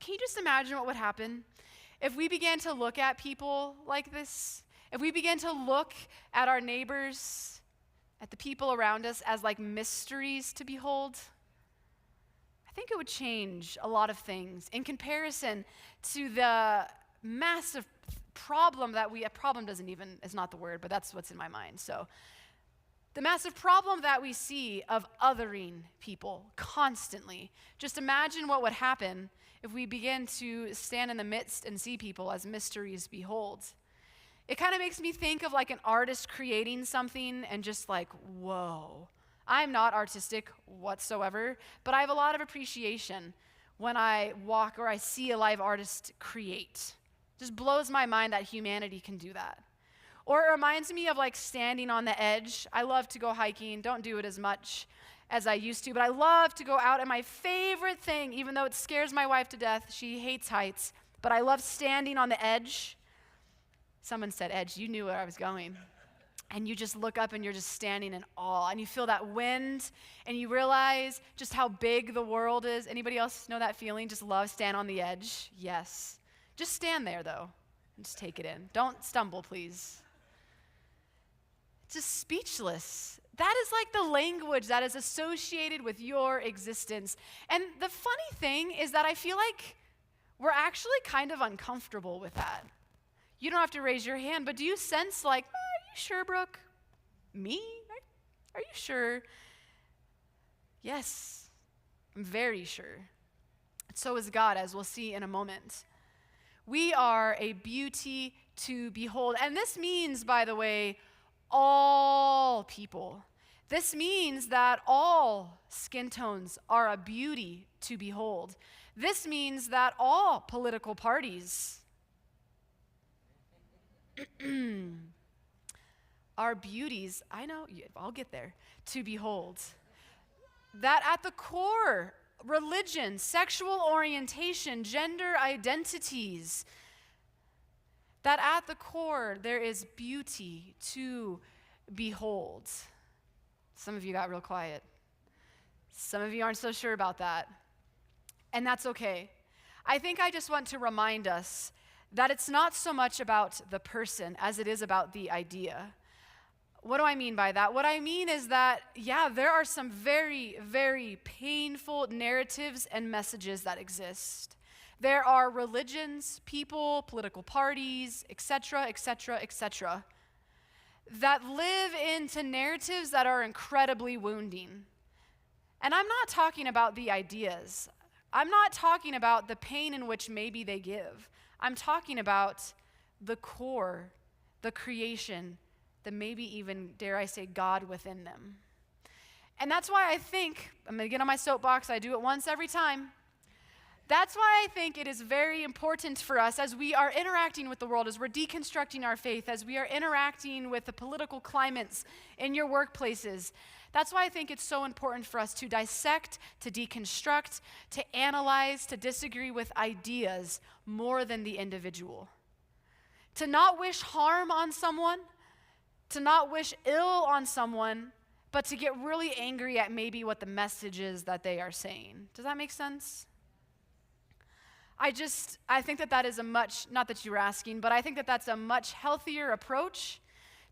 can you just imagine what would happen if we began to look at people like this? If we began to look at our neighbors, at the people around us as like mysteries to behold, I think it would change a lot of things in comparison to the massive problem that problem is not the word, but that's what's in my mind. So the massive problem that we see of othering people constantly. Just imagine what would happen if we begin to stand in the midst and see people as mysteries behold. It kind of makes me think of like an artist creating something and just like, whoa. I'm not artistic whatsoever, but I have a lot of appreciation when I walk or I see a live artist create. It just blows my mind that humanity can do that. Or it reminds me of like standing on the edge. I love to go hiking, don't do it as much as I used to, but I love to go out, and my favorite thing, even though it scares my wife to death, she hates heights, but I love standing on the edge. Someone said edge, you knew where I was going. And you just look up and you're just standing in awe, and you feel that wind, and you realize just how big the world is. Anybody else know that feeling? Just love stand on the edge? Yes. Just stand there though, and just take it in. Don't stumble, please. Just speechless. That is like the language that is associated with your existence. And the funny thing is that I feel like we're actually kind of uncomfortable with that. You don't have to raise your hand, but do you sense like, are you sure, Brooke? Me? Are you sure? Yes, I'm very sure. So is God, as we'll see in a moment. We are a beauty to behold. And this means, by the way, all people. This means that all skin tones are a beauty to behold. This means that all political parties are beauties, I know, I'll get there, to behold. That at the core, religion, sexual orientation, gender identities, that at the core there is beauty to behold. Some of you got real quiet. Some of you aren't so sure about that. And that's okay. I think I just want to remind us that it's not so much about the person as it is about the idea. What do I mean by that? What I mean is that, yeah, there are some very, very painful narratives and messages that exist. There are religions, people, political parties, etc., etc., etc., that live into narratives that are incredibly wounding. And I'm not talking about the ideas. I'm not talking about the pain in which maybe they give. I'm talking about the core, the creation, the maybe even, dare I say, God within them. And that's why I think, I'm going to get on my soapbox, I do it once every time. That's why I think it is very important for us as we are interacting with the world, as we're deconstructing our faith, as we are interacting with the political climates in your workplaces. That's why I think it's so important for us to dissect, to deconstruct, to analyze, to disagree with ideas more than the individual. To not wish harm on someone, to not wish ill on someone, but to get really angry at maybe what the message is that they are saying. Does that make sense? I think that is a much, not that you were asking, but I think that that's a much healthier approach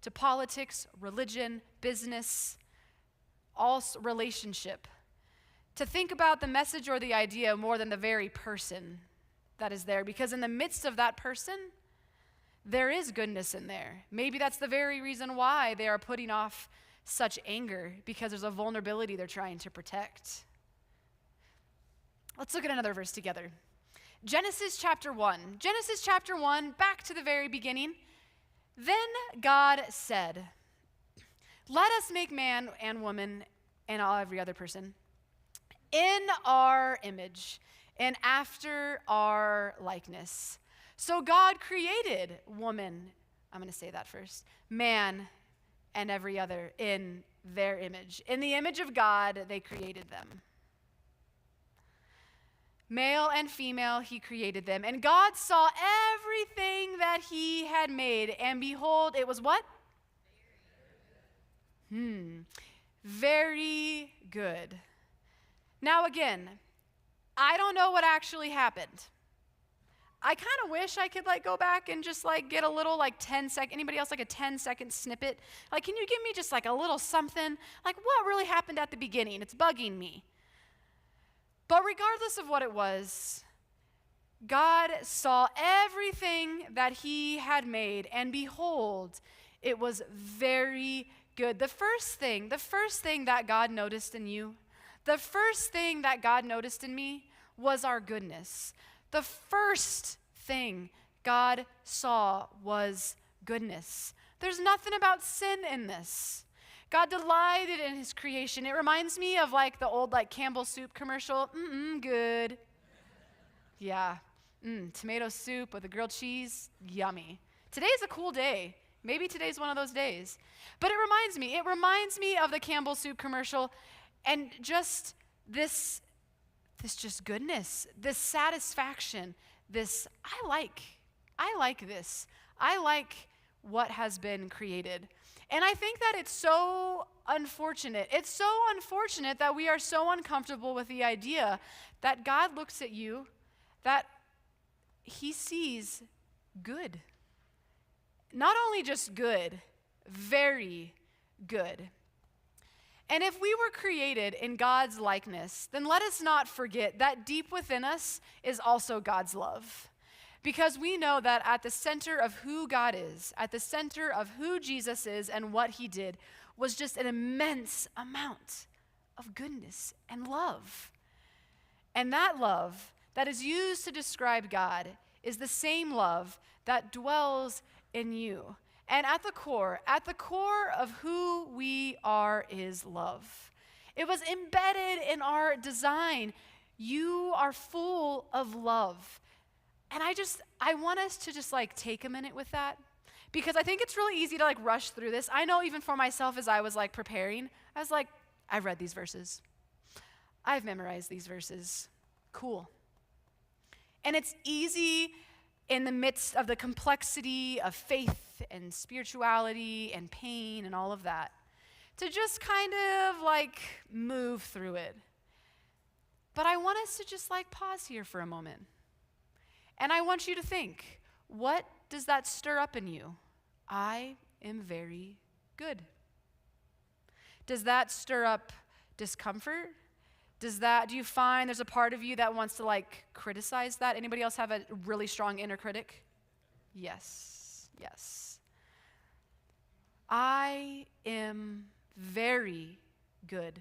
to politics, religion, business, all relationship. To think about the message or the idea more than the very person that is there, because in the midst of that person, there is goodness in there. Maybe that's the very reason why they are putting off such anger, because there's a vulnerability they're trying to protect. Let's look at another verse together. Genesis chapter 1. Genesis chapter 1, back to the very beginning. Then God said, let us make man and woman and every other person in our image, and after our likeness. So God created woman, I'm going to say that first, man and every other in their image. In the image of God, they created them. Male and female, he created them. And God saw everything that he had made, and behold, it was what? Very good. Now again, I don't know what actually happened. I kind of wish I could go back and just get a little 10-second, anybody else a 10-second snippet? Can you give me just a little something? What really happened at the beginning? It's bugging me. But regardless of what it was, God saw everything that he had made, and behold, it was very good. The first thing that God noticed in you, the first thing that God noticed in me was our goodness. The first thing God saw was goodness. There's nothing about sin in this. God delighted in his creation. It reminds me of the old Campbell soup commercial. Good. Yeah. Tomato soup with a grilled cheese. Yummy. Today's a cool day. Maybe today's one of those days. But it reminds me of the Campbell soup commercial and just this just goodness, this satisfaction, this I like this. I like what has been created. And I think that it's so unfortunate. It's so unfortunate that we are so uncomfortable with the idea that God looks at you, that he sees good. Not only just good, very good. And if we were created in God's likeness, then let us not forget that deep within us is also God's love. Because we know that at the center of who God is, at the center of who Jesus is and what he did, was just an immense amount of goodness and love. And that love that is used to describe God is the same love that dwells in you. And at the core of who we are is love. It was embedded in our design. You are full of love. And I want us to just take a minute with that, because I think it's really easy to rush through this. I know even for myself, as I was preparing, I was I've read these verses. I've memorized these verses. Cool. And it's easy in the midst of the complexity of faith and spirituality and pain and all of that to just kind of move through it. But I want us to just pause here for a moment. And I want you to think, what does that stir up in you? I am very good. Does that stir up discomfort? Do you find there's a part of you that wants to criticize that? Anybody else have a really strong inner critic? Yes. I am very good.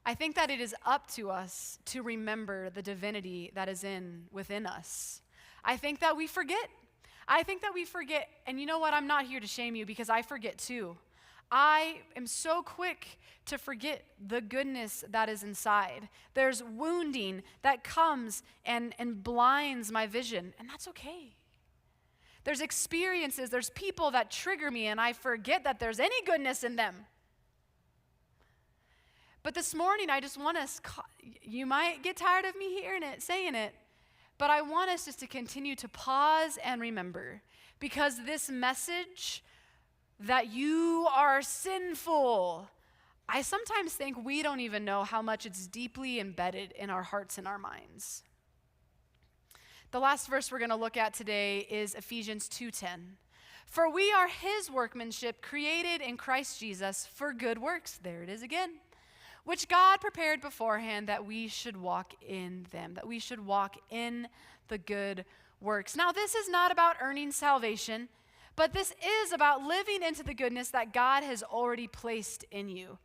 I think that it is up to us to remember the divinity that is within us. I think that we forget. And you know what? I'm not here to shame you, because I forget too. I am so quick to forget the goodness that is inside. There's wounding that comes and blinds my vision, and that's okay. There's experiences, there's people that trigger me, and I forget that there's any goodness in them. But this morning, I just want us, you might get tired of me saying it, but I want us just to continue to pause and remember, because this message that you are sinful, I sometimes think we don't even know how much it's deeply embedded in our hearts and our minds. The last verse we're going to look at today is Ephesians 2:10. For we are his workmanship, created in Christ Jesus for good works. There it is again. Which God prepared beforehand that we should walk in them, that we should walk in the good works. Now, this is not about earning salvation, but this is about living into the goodness that God has already placed in you.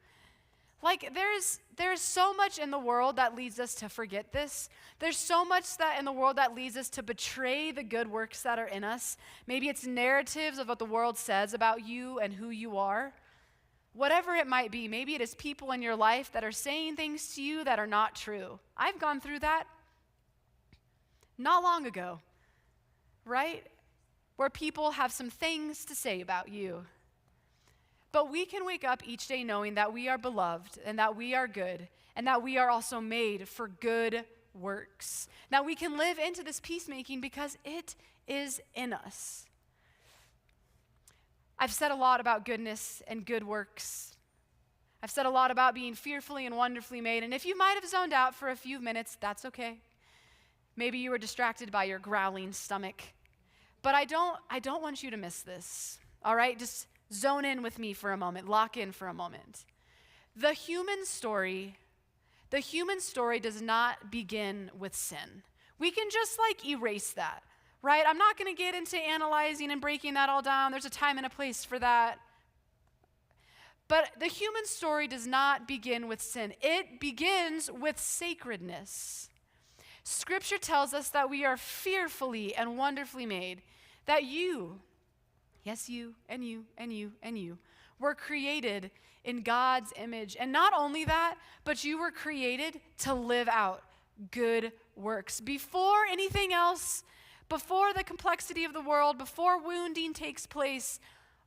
There's so much in the world that leads us to forget this. There's so much that in the world that leads us to betray the good works that are in us. Maybe it's narratives of what the world says about you and who you are. Whatever it might be, maybe it is people in your life that are saying things to you that are not true. I've gone through that not long ago, right? Where people have some things to say about you. But we can wake up each day knowing that we are beloved and that we are good and that we are also made for good works. Now we can live into this peacemaking because it is in us. I've said a lot about goodness and good works. I've said a lot about being fearfully and wonderfully made, and if you might have zoned out for a few minutes, that's okay. Maybe you were distracted by your growling stomach. But I don't want you to miss this, all right? Just zone in with me for a moment, lock in for a moment. The human story does not begin with sin. We can just erase that, right? I'm not going to get into analyzing and breaking that all down. There's a time and a place for that. But the human story does not begin with sin. It begins with sacredness. Scripture tells us that we are fearfully and wonderfully made, that you, yes, you, and you, and you, and you, were created in God's image. And not only that, but you were created to live out good works. Before anything else, before the complexity of the world, before wounding takes place,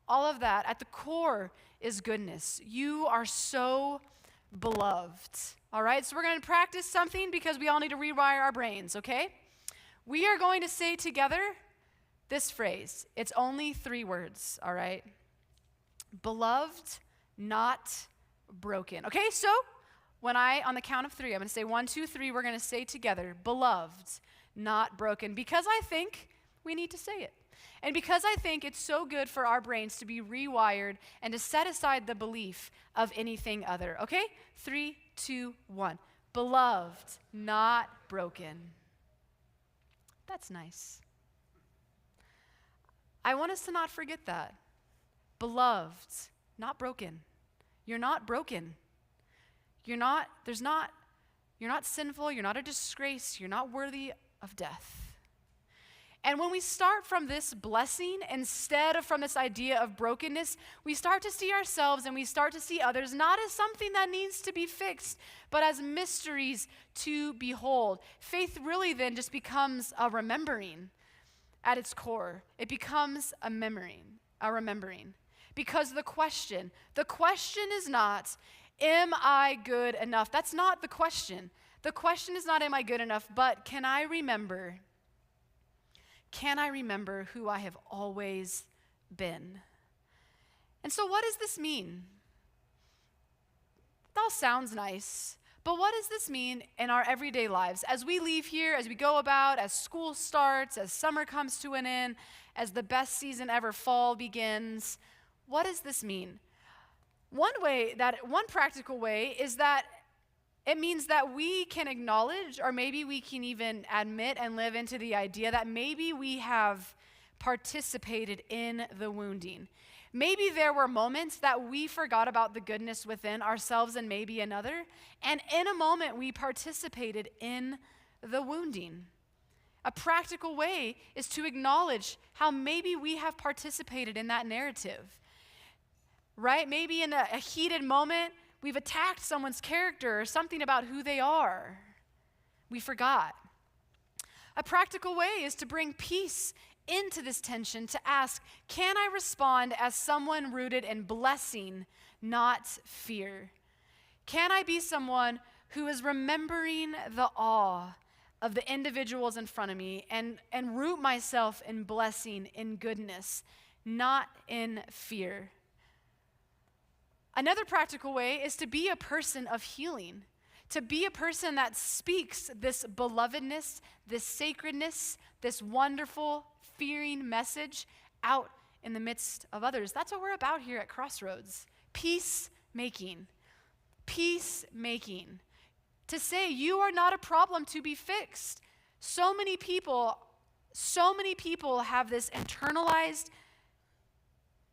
all of that, at the core is goodness. You are so beloved. All right, so we're going to practice something because we all need to rewire our brains, okay? We are going to say together this phrase. It's only 3 words, all right? Beloved, not broken. Okay, so on the count of 3, I'm going to say 1, 2, 3, we're going to say together, beloved, not broken, because I think we need to say it. And because I think it's so good for our brains to be rewired and to set aside the belief of anything other. Okay? 3, 2, 1. Beloved, not broken. That's nice. I want us to not forget that. Beloved, not broken. You're not broken. You're not sinful. You're not a disgrace. You're not worthy of death. And when we start from this blessing, instead of from this idea of brokenness, we start to see ourselves and we start to see others not as something that needs to be fixed, but as mysteries to behold. Faith really then just becomes a remembering at its core. It becomes a remembering. Because the question is not, am I good enough? That's not the question. The question is not, am I good enough, but can I remember who I have always been? And so what does this mean? It all sounds nice, but what does this mean in our everyday lives? As we leave here, as we go about, as school starts, as summer comes to an end, as the best season ever, fall begins, what does this mean? One practical way is that it means that we can acknowledge, or maybe we can even admit and live into the idea that maybe we have participated in the wounding. Maybe there were moments that we forgot about the goodness within ourselves and maybe another, and in a moment we participated in the wounding. A practical way is to acknowledge how maybe we have participated in that narrative, right? Maybe in a heated moment, we've attacked someone's character or something about who they are. We forgot. A practical way is to bring peace into this tension, to ask, can I respond as someone rooted in blessing, not fear? Can I be someone who is remembering the awe of the individuals in front of me and root myself in blessing, in goodness, not in fear? Another practical way is to be a person of healing, to be a person that speaks this belovedness, this sacredness, this wonderful, fearing message out in the midst of others. That's what we're about here at Crossroads. Peacemaking. Peacemaking. To say you are not a problem to be fixed. So many people have this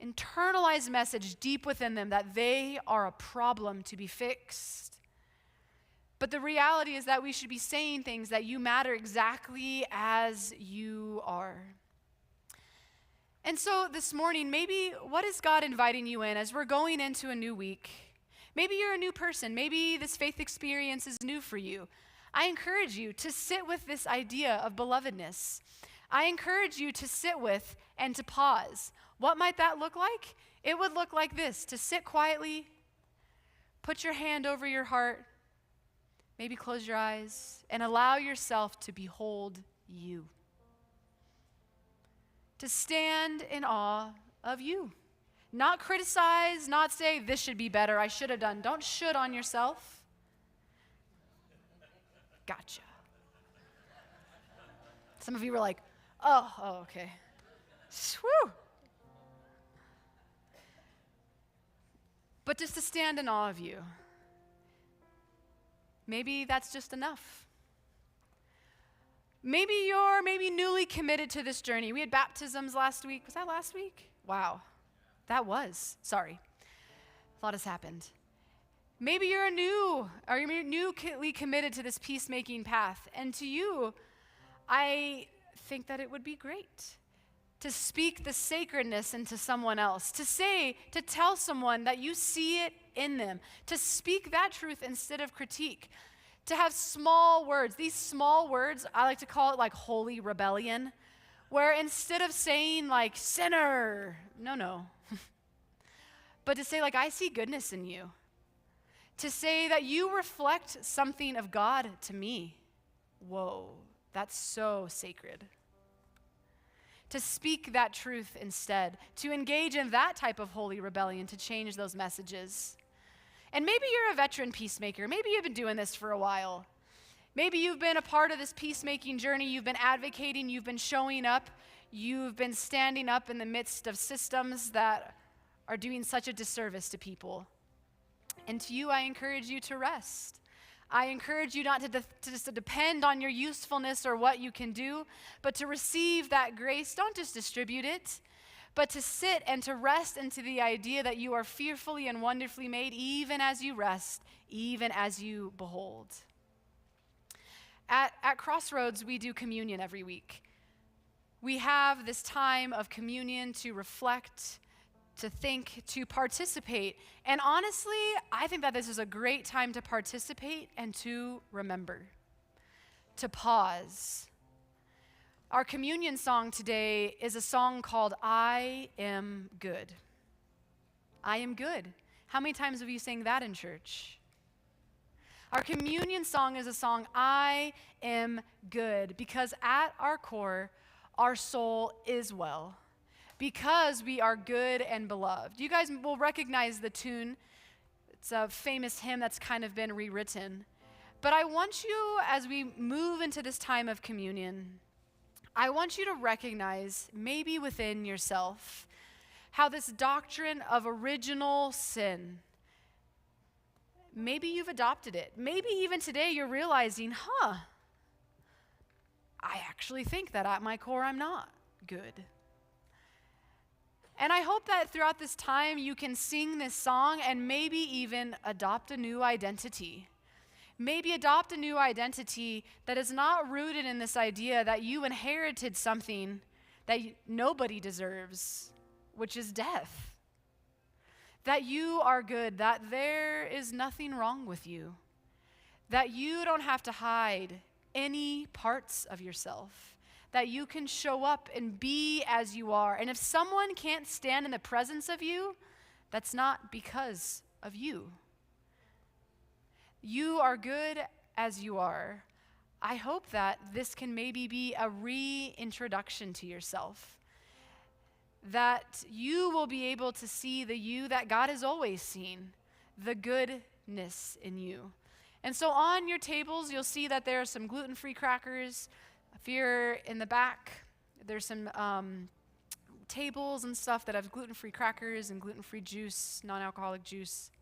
internalized message deep within them that they are a problem to be fixed. But the reality is that we should be saying things that you matter exactly as you are. And so this morning, maybe what is God inviting you in as we're going into a new week? Maybe you're a new person. Maybe this faith experience is new for you. I encourage you to sit with this idea of belovedness. I encourage you to sit with and to pause. What might that look like? It would look like this: to sit quietly, put your hand over your heart, maybe close your eyes, and allow yourself to behold you. To stand in awe of you. Not criticize, not say, this should be better, I should have done. Don't should on yourself. Gotcha. Some of you were like, oh, okay. Whew. But just to stand in awe of you. Maybe that's just enough. Maybe you're newly committed to this journey. We had baptisms last week. Was that last week? Wow. That was. Sorry. A lot has happened. Maybe you're newly committed to this peacemaking path. And to you, I think that it would be great to speak the sacredness into someone else, to tell someone that you see it in them, to speak that truth instead of critique, to have small words. These small words, I like to call it like holy rebellion, where instead of saying like sinner, no, but to say like, I see goodness in you, to say that you reflect something of God to me. Whoa, that's so sacred. To speak that truth instead, to engage in that type of holy rebellion, to change those messages. And maybe you're a veteran peacemaker. Maybe you've been doing this for a while. Maybe you've been a part of this peacemaking journey. You've been advocating. You've been showing up. You've been standing up in the midst of systems that are doing such a disservice to people. And to you, I encourage you to rest. I encourage you not to just depend on your usefulness or what you can do, but to receive that grace. Don't just distribute it, but to sit and to rest into the idea that you are fearfully and wonderfully made, even as you rest, even as you behold. At Crossroads, we do communion every week. We have this time of communion to reflect, to think, to participate. And honestly, I think that this is a great time to participate and to remember, to pause. Our communion song today is a song called I Am Good. I am good. How many times have you sang that in church? Our communion song is a song, I am good, because at our core, our soul is well. Because we are good and beloved. You guys will recognize the tune. It's a famous hymn that's kind of been rewritten. But I want you, as we move into this time of communion, I want you to recognize, maybe within yourself, how this doctrine of original sin, maybe you've adopted it. Maybe even today you're realizing, I actually think that at my core I'm not good. And I hope that throughout this time you can sing this song and maybe even adopt a new identity. Maybe adopt a new identity that is not rooted in this idea that you inherited something that nobody deserves, which is death. That you are good, that there is nothing wrong with you, that you don't have to hide any parts of yourself, that you can show up and be as you are. And if someone can't stand in the presence of you, that's not because of you. You are good as you are. I hope that this can maybe be a reintroduction to yourself, that you will be able to see the you that God has always seen, the goodness in you. And so on your tables, you'll see that there are some gluten-free crackers. If you're in the back, there's some tables and stuff that have gluten-free crackers and gluten-free juice, non-alcoholic juice.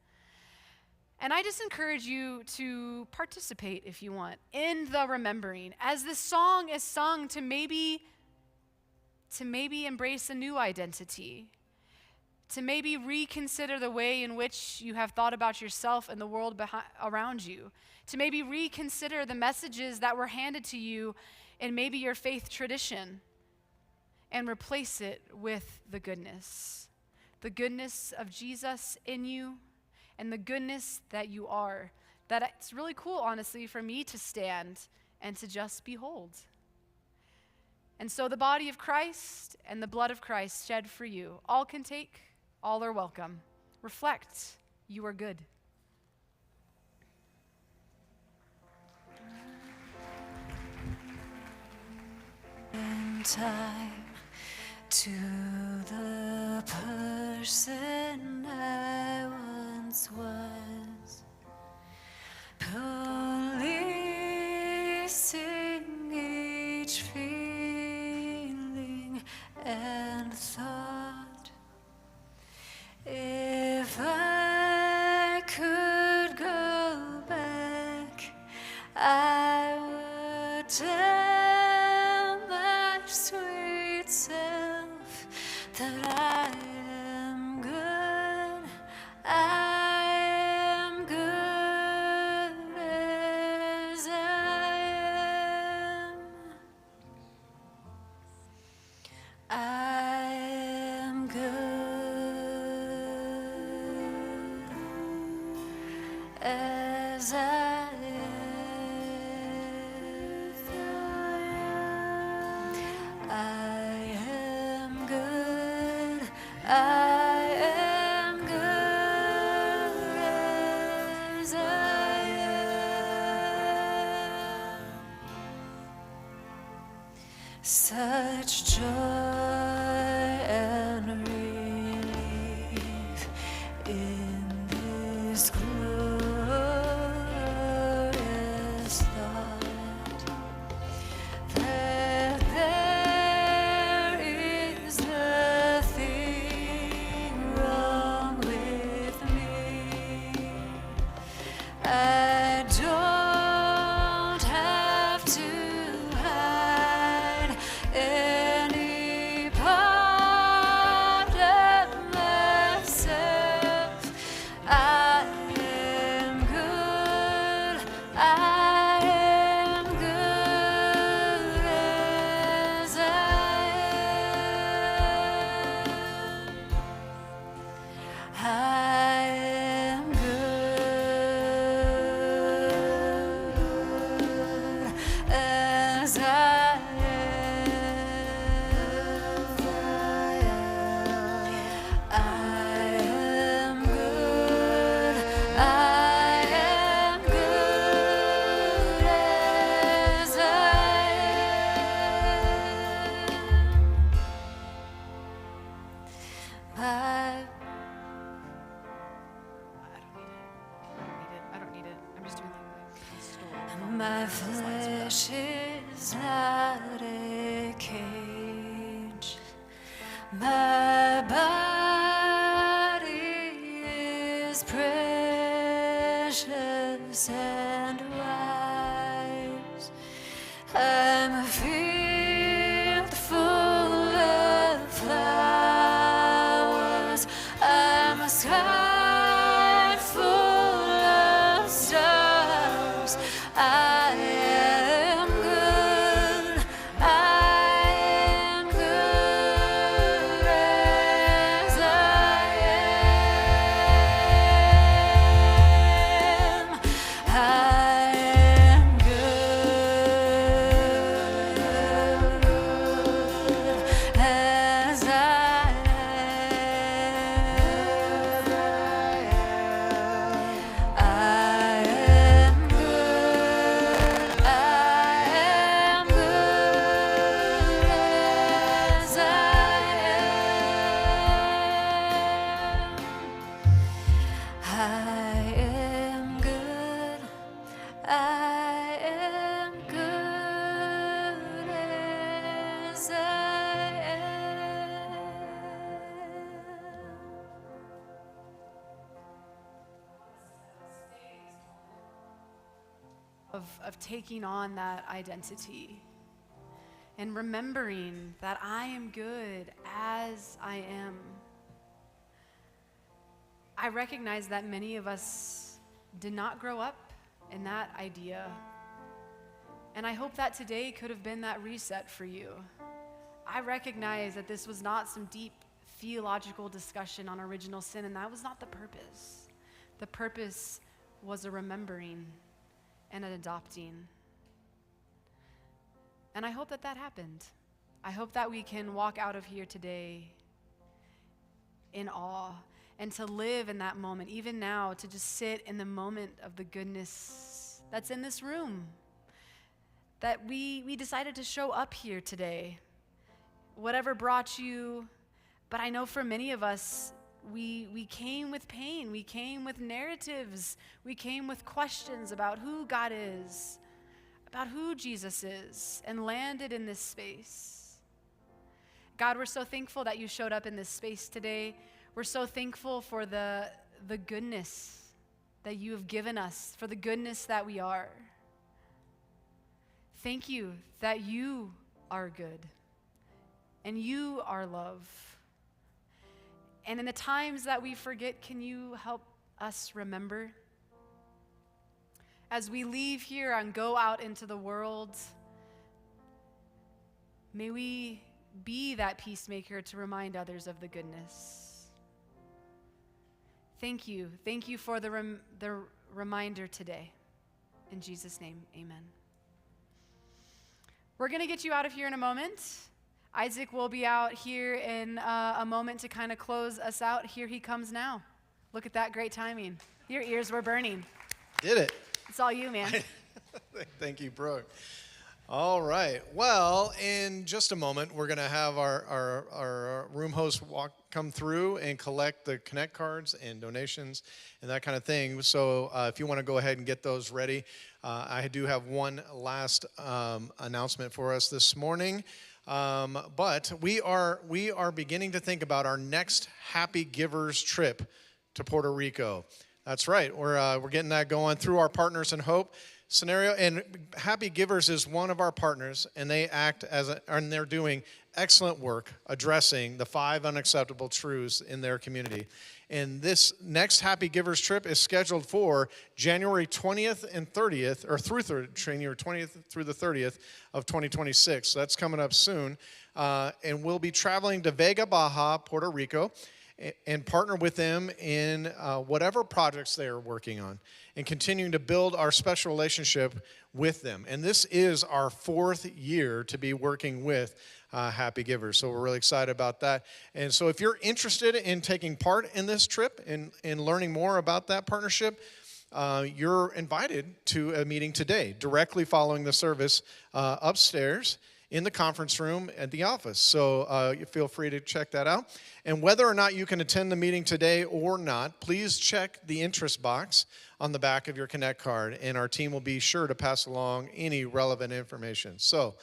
And I just encourage you to participate, if you want, in the remembering. As this song is sung, to maybe embrace a new identity, to maybe reconsider the way in which you have thought about yourself and the world around you, to maybe reconsider the messages that were handed to you in maybe your faith tradition. and replace it with the goodness of Jesus in you, and the goodness that you are. That it's really cool, honestly, for me to stand and to just behold. And so the body of Christ and the blood of Christ shed for you, all can take, all are welcome. Reflect, you are good. In time to the person I once was, policing each feeling and thought. If I could go back, I would tell my sweet self that I am good. I am good as I am. I am good as I am. I am good. I am good as I am. Such joy and relief in this glorious thought that there is nothing wrong with me. I don't have to hide any part of myself. I am good. I am good as I am. I am good as I am. I am good. I am good as I am. I don't need it. I'm just doing My flesh is not a cage. My body is precious and wise. I'm a field full of flowers. I'm a sky full of stars. I am good. I am good as I am. I am good as I am. I am good. I am good as I am. I am good. I am good as I am. of taking on that identity and remembering that I am good as I am. I recognize that many of us did not grow up in that idea. And I hope that today could have been that reset for you. I recognize that this was not some deep theological discussion on original sin, and that was not the purpose. The purpose was a remembering and an adopting. And I hope that that happened. I hope that we can walk out of here today in awe and to live in that moment, even now, to just sit in the moment of the goodness that's in this room. That we decided to show up here today. Whatever brought you, but I know for many of us, we came with pain, we came with narratives, we came with questions about who God is, about who Jesus is, and landed in this space. God, we're so thankful that you showed up in this space today. We're so thankful for the goodness that you have given us, for the goodness that we are. Thank you that you are good and you are love. And in the times that we forget, can you help us remember? As we leave here and go out into the world, may we be that peacemaker to remind others of the goodness. Thank you. Thank you for the reminder today. In Jesus' name, amen. We're going to get you out of here in a moment. Isaac will be out here in a moment to kind of close us out. Here he comes now. Look at that great timing. Your ears were burning. Did it. It's all you, man. Thank you, Brooke. All right. Well, in just a moment, we're going to have our room host come through and collect the Connect cards and donations and that kind of thing. So if you want to go ahead and get those ready, I do have one last announcement for us this morning. But we are beginning to think about our next Happy Givers trip to Puerto Rico. That's right. We're getting that going through our Partners in Hope scenario. And Happy Givers is one of our partners, and they act and they're doing excellent work addressing the 5 unacceptable truths in their community. And this next Happy Givers trip is scheduled for January 20th and 30th, or through January 20th through the 30th of 2026. So that's coming up soon. And we'll be traveling to Vega Baja, Puerto Rico, and partner with them in whatever projects they are working on and continuing to build our special relationship with them. And this is our 4th year to be working with Happy Givers. So we're really excited about that. And so if you're interested in taking part in this trip and learning more about that partnership, you're invited to a meeting today, directly following the service upstairs in the conference room at the office. So you feel free to check that out. And whether or not you can attend the meeting today or not, please check the interest box on the back of your Connect card, and our team will be sure to pass along any relevant information. So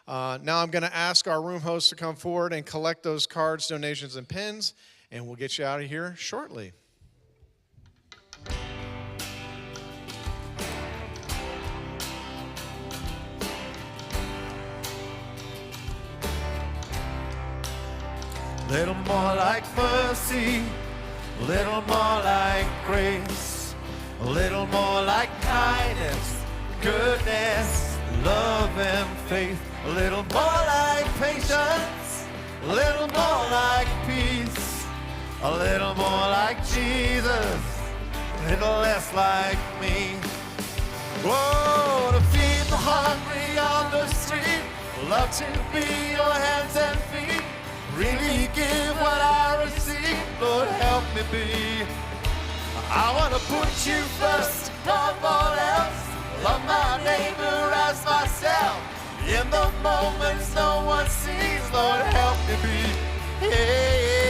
now I'm going to ask our room host to come forward and collect those cards, donations, and pins, and we'll get you out of here shortly. Little more like mercy, a little more like grace, a little more like kindness, goodness, love and faith, a little more like patience, a little more like peace, a little more like Jesus, a little less like me. Whoa, to feed the hungry on the street, love to be your hands and feet. Really give what I receive, Lord, help me be. I want to put you first above all else. Love my neighbor as myself. In the moments no one sees, Lord, help me be. Hey.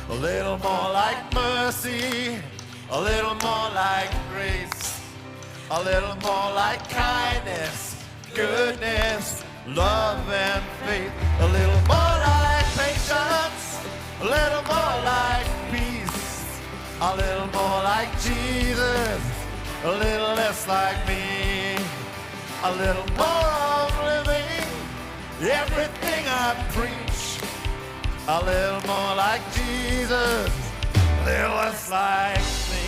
A little more like mercy, a little more like grace, a little more like kindness, goodness, love and faith, a little more like patience, a little more like peace, a little more like Jesus, a little less like me, a little more of living everything I preach, a little more like Jesus, a little less like me.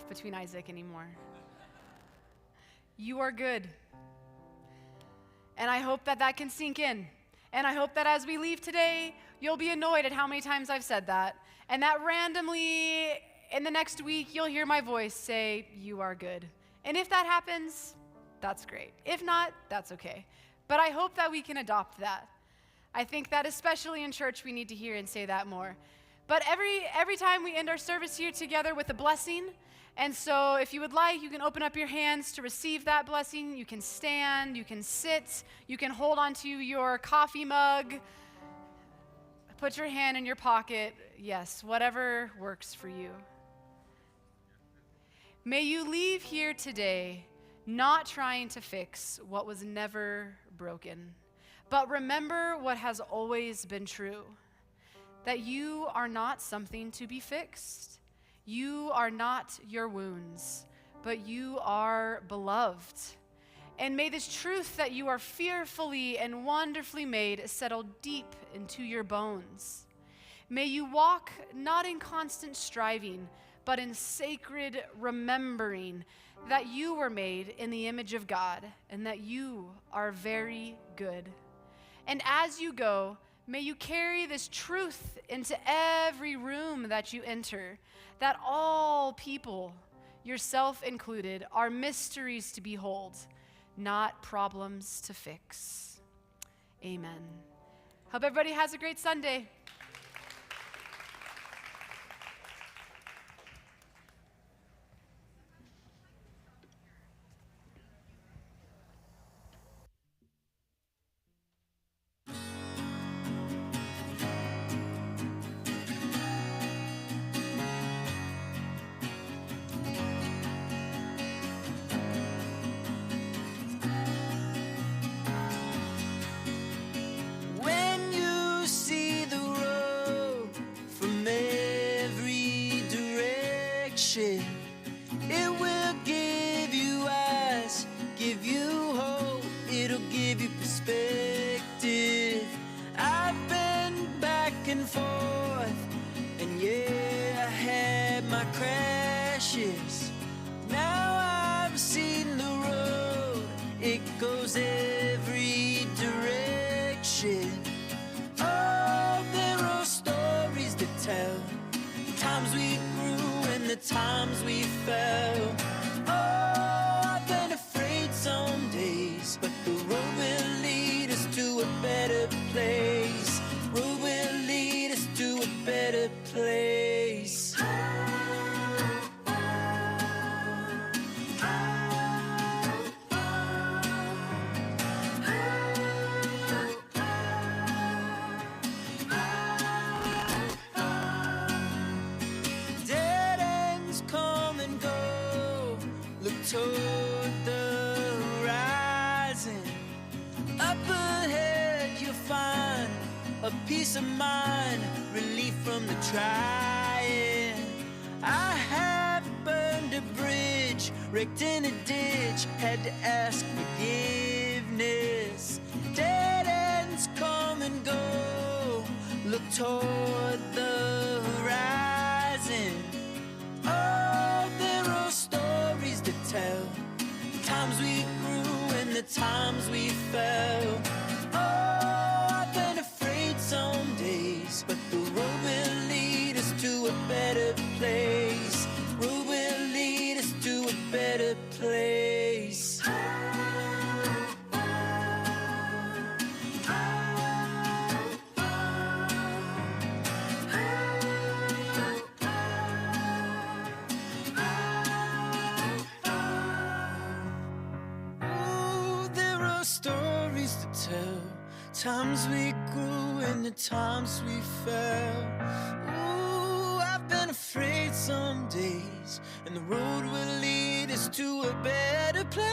off between Isaac anymore. You are good. And I hope that that can sink in. And I hope that as we leave today, you'll be annoyed at how many times I've said that. And that randomly in the next week, you'll hear my voice say, you are good. And if that happens, that's great. If not, that's okay. But I hope that we can adopt that. I think that especially in church, we need to hear and say that more. But every time we end our service here together with a blessing, and so if you would like, you can open up your hands to receive that blessing. You can stand, you can sit, you can hold onto your coffee mug, put your hand in your pocket. Yes, whatever works for you. May you leave here today not trying to fix what was never broken, but remember what has always been true, that you are not something to be fixed. You are not your wounds, but you are beloved. And may this truth that you are fearfully and wonderfully made settle deep into your bones. May you walk not in constant striving, but in sacred remembering that you were made in the image of God and that you are very good. And as you go, may you carry this truth into every room that you enter, that all people, yourself included, are mysteries to behold, not problems to fix. Amen. Hope everybody has a great Sunday. When you see the road from every direction, it will give you eyes, give you hope, it'll give you perspective. I've been back and forth, and yeah, I had my crashes. Now I've seen the road, it goes every direction. Oh, there are stories to tell, the times we grew and the times we fell. Oh, I've been afraid some days, but the road will lead us to a better place. Road will lead us to a better place. Dead ends come and go. Look toward the horizon. Up ahead you'll find a peace of mind, relief from the trying. I have burned a bridge, wrecked in a ditch, had to ask forgiveness. Dead ends come and go. Look toward the horizon. Oh, there are stories to tell, the times we grew and the times we fell. Oh, I've been afraid some days, but the road will lead us to a better place. Road will lead us to a better place. Ooh, there are stories to tell, times we grew and the times we fell. Ooh, I've been afraid some days, and the road will lead us to a better place.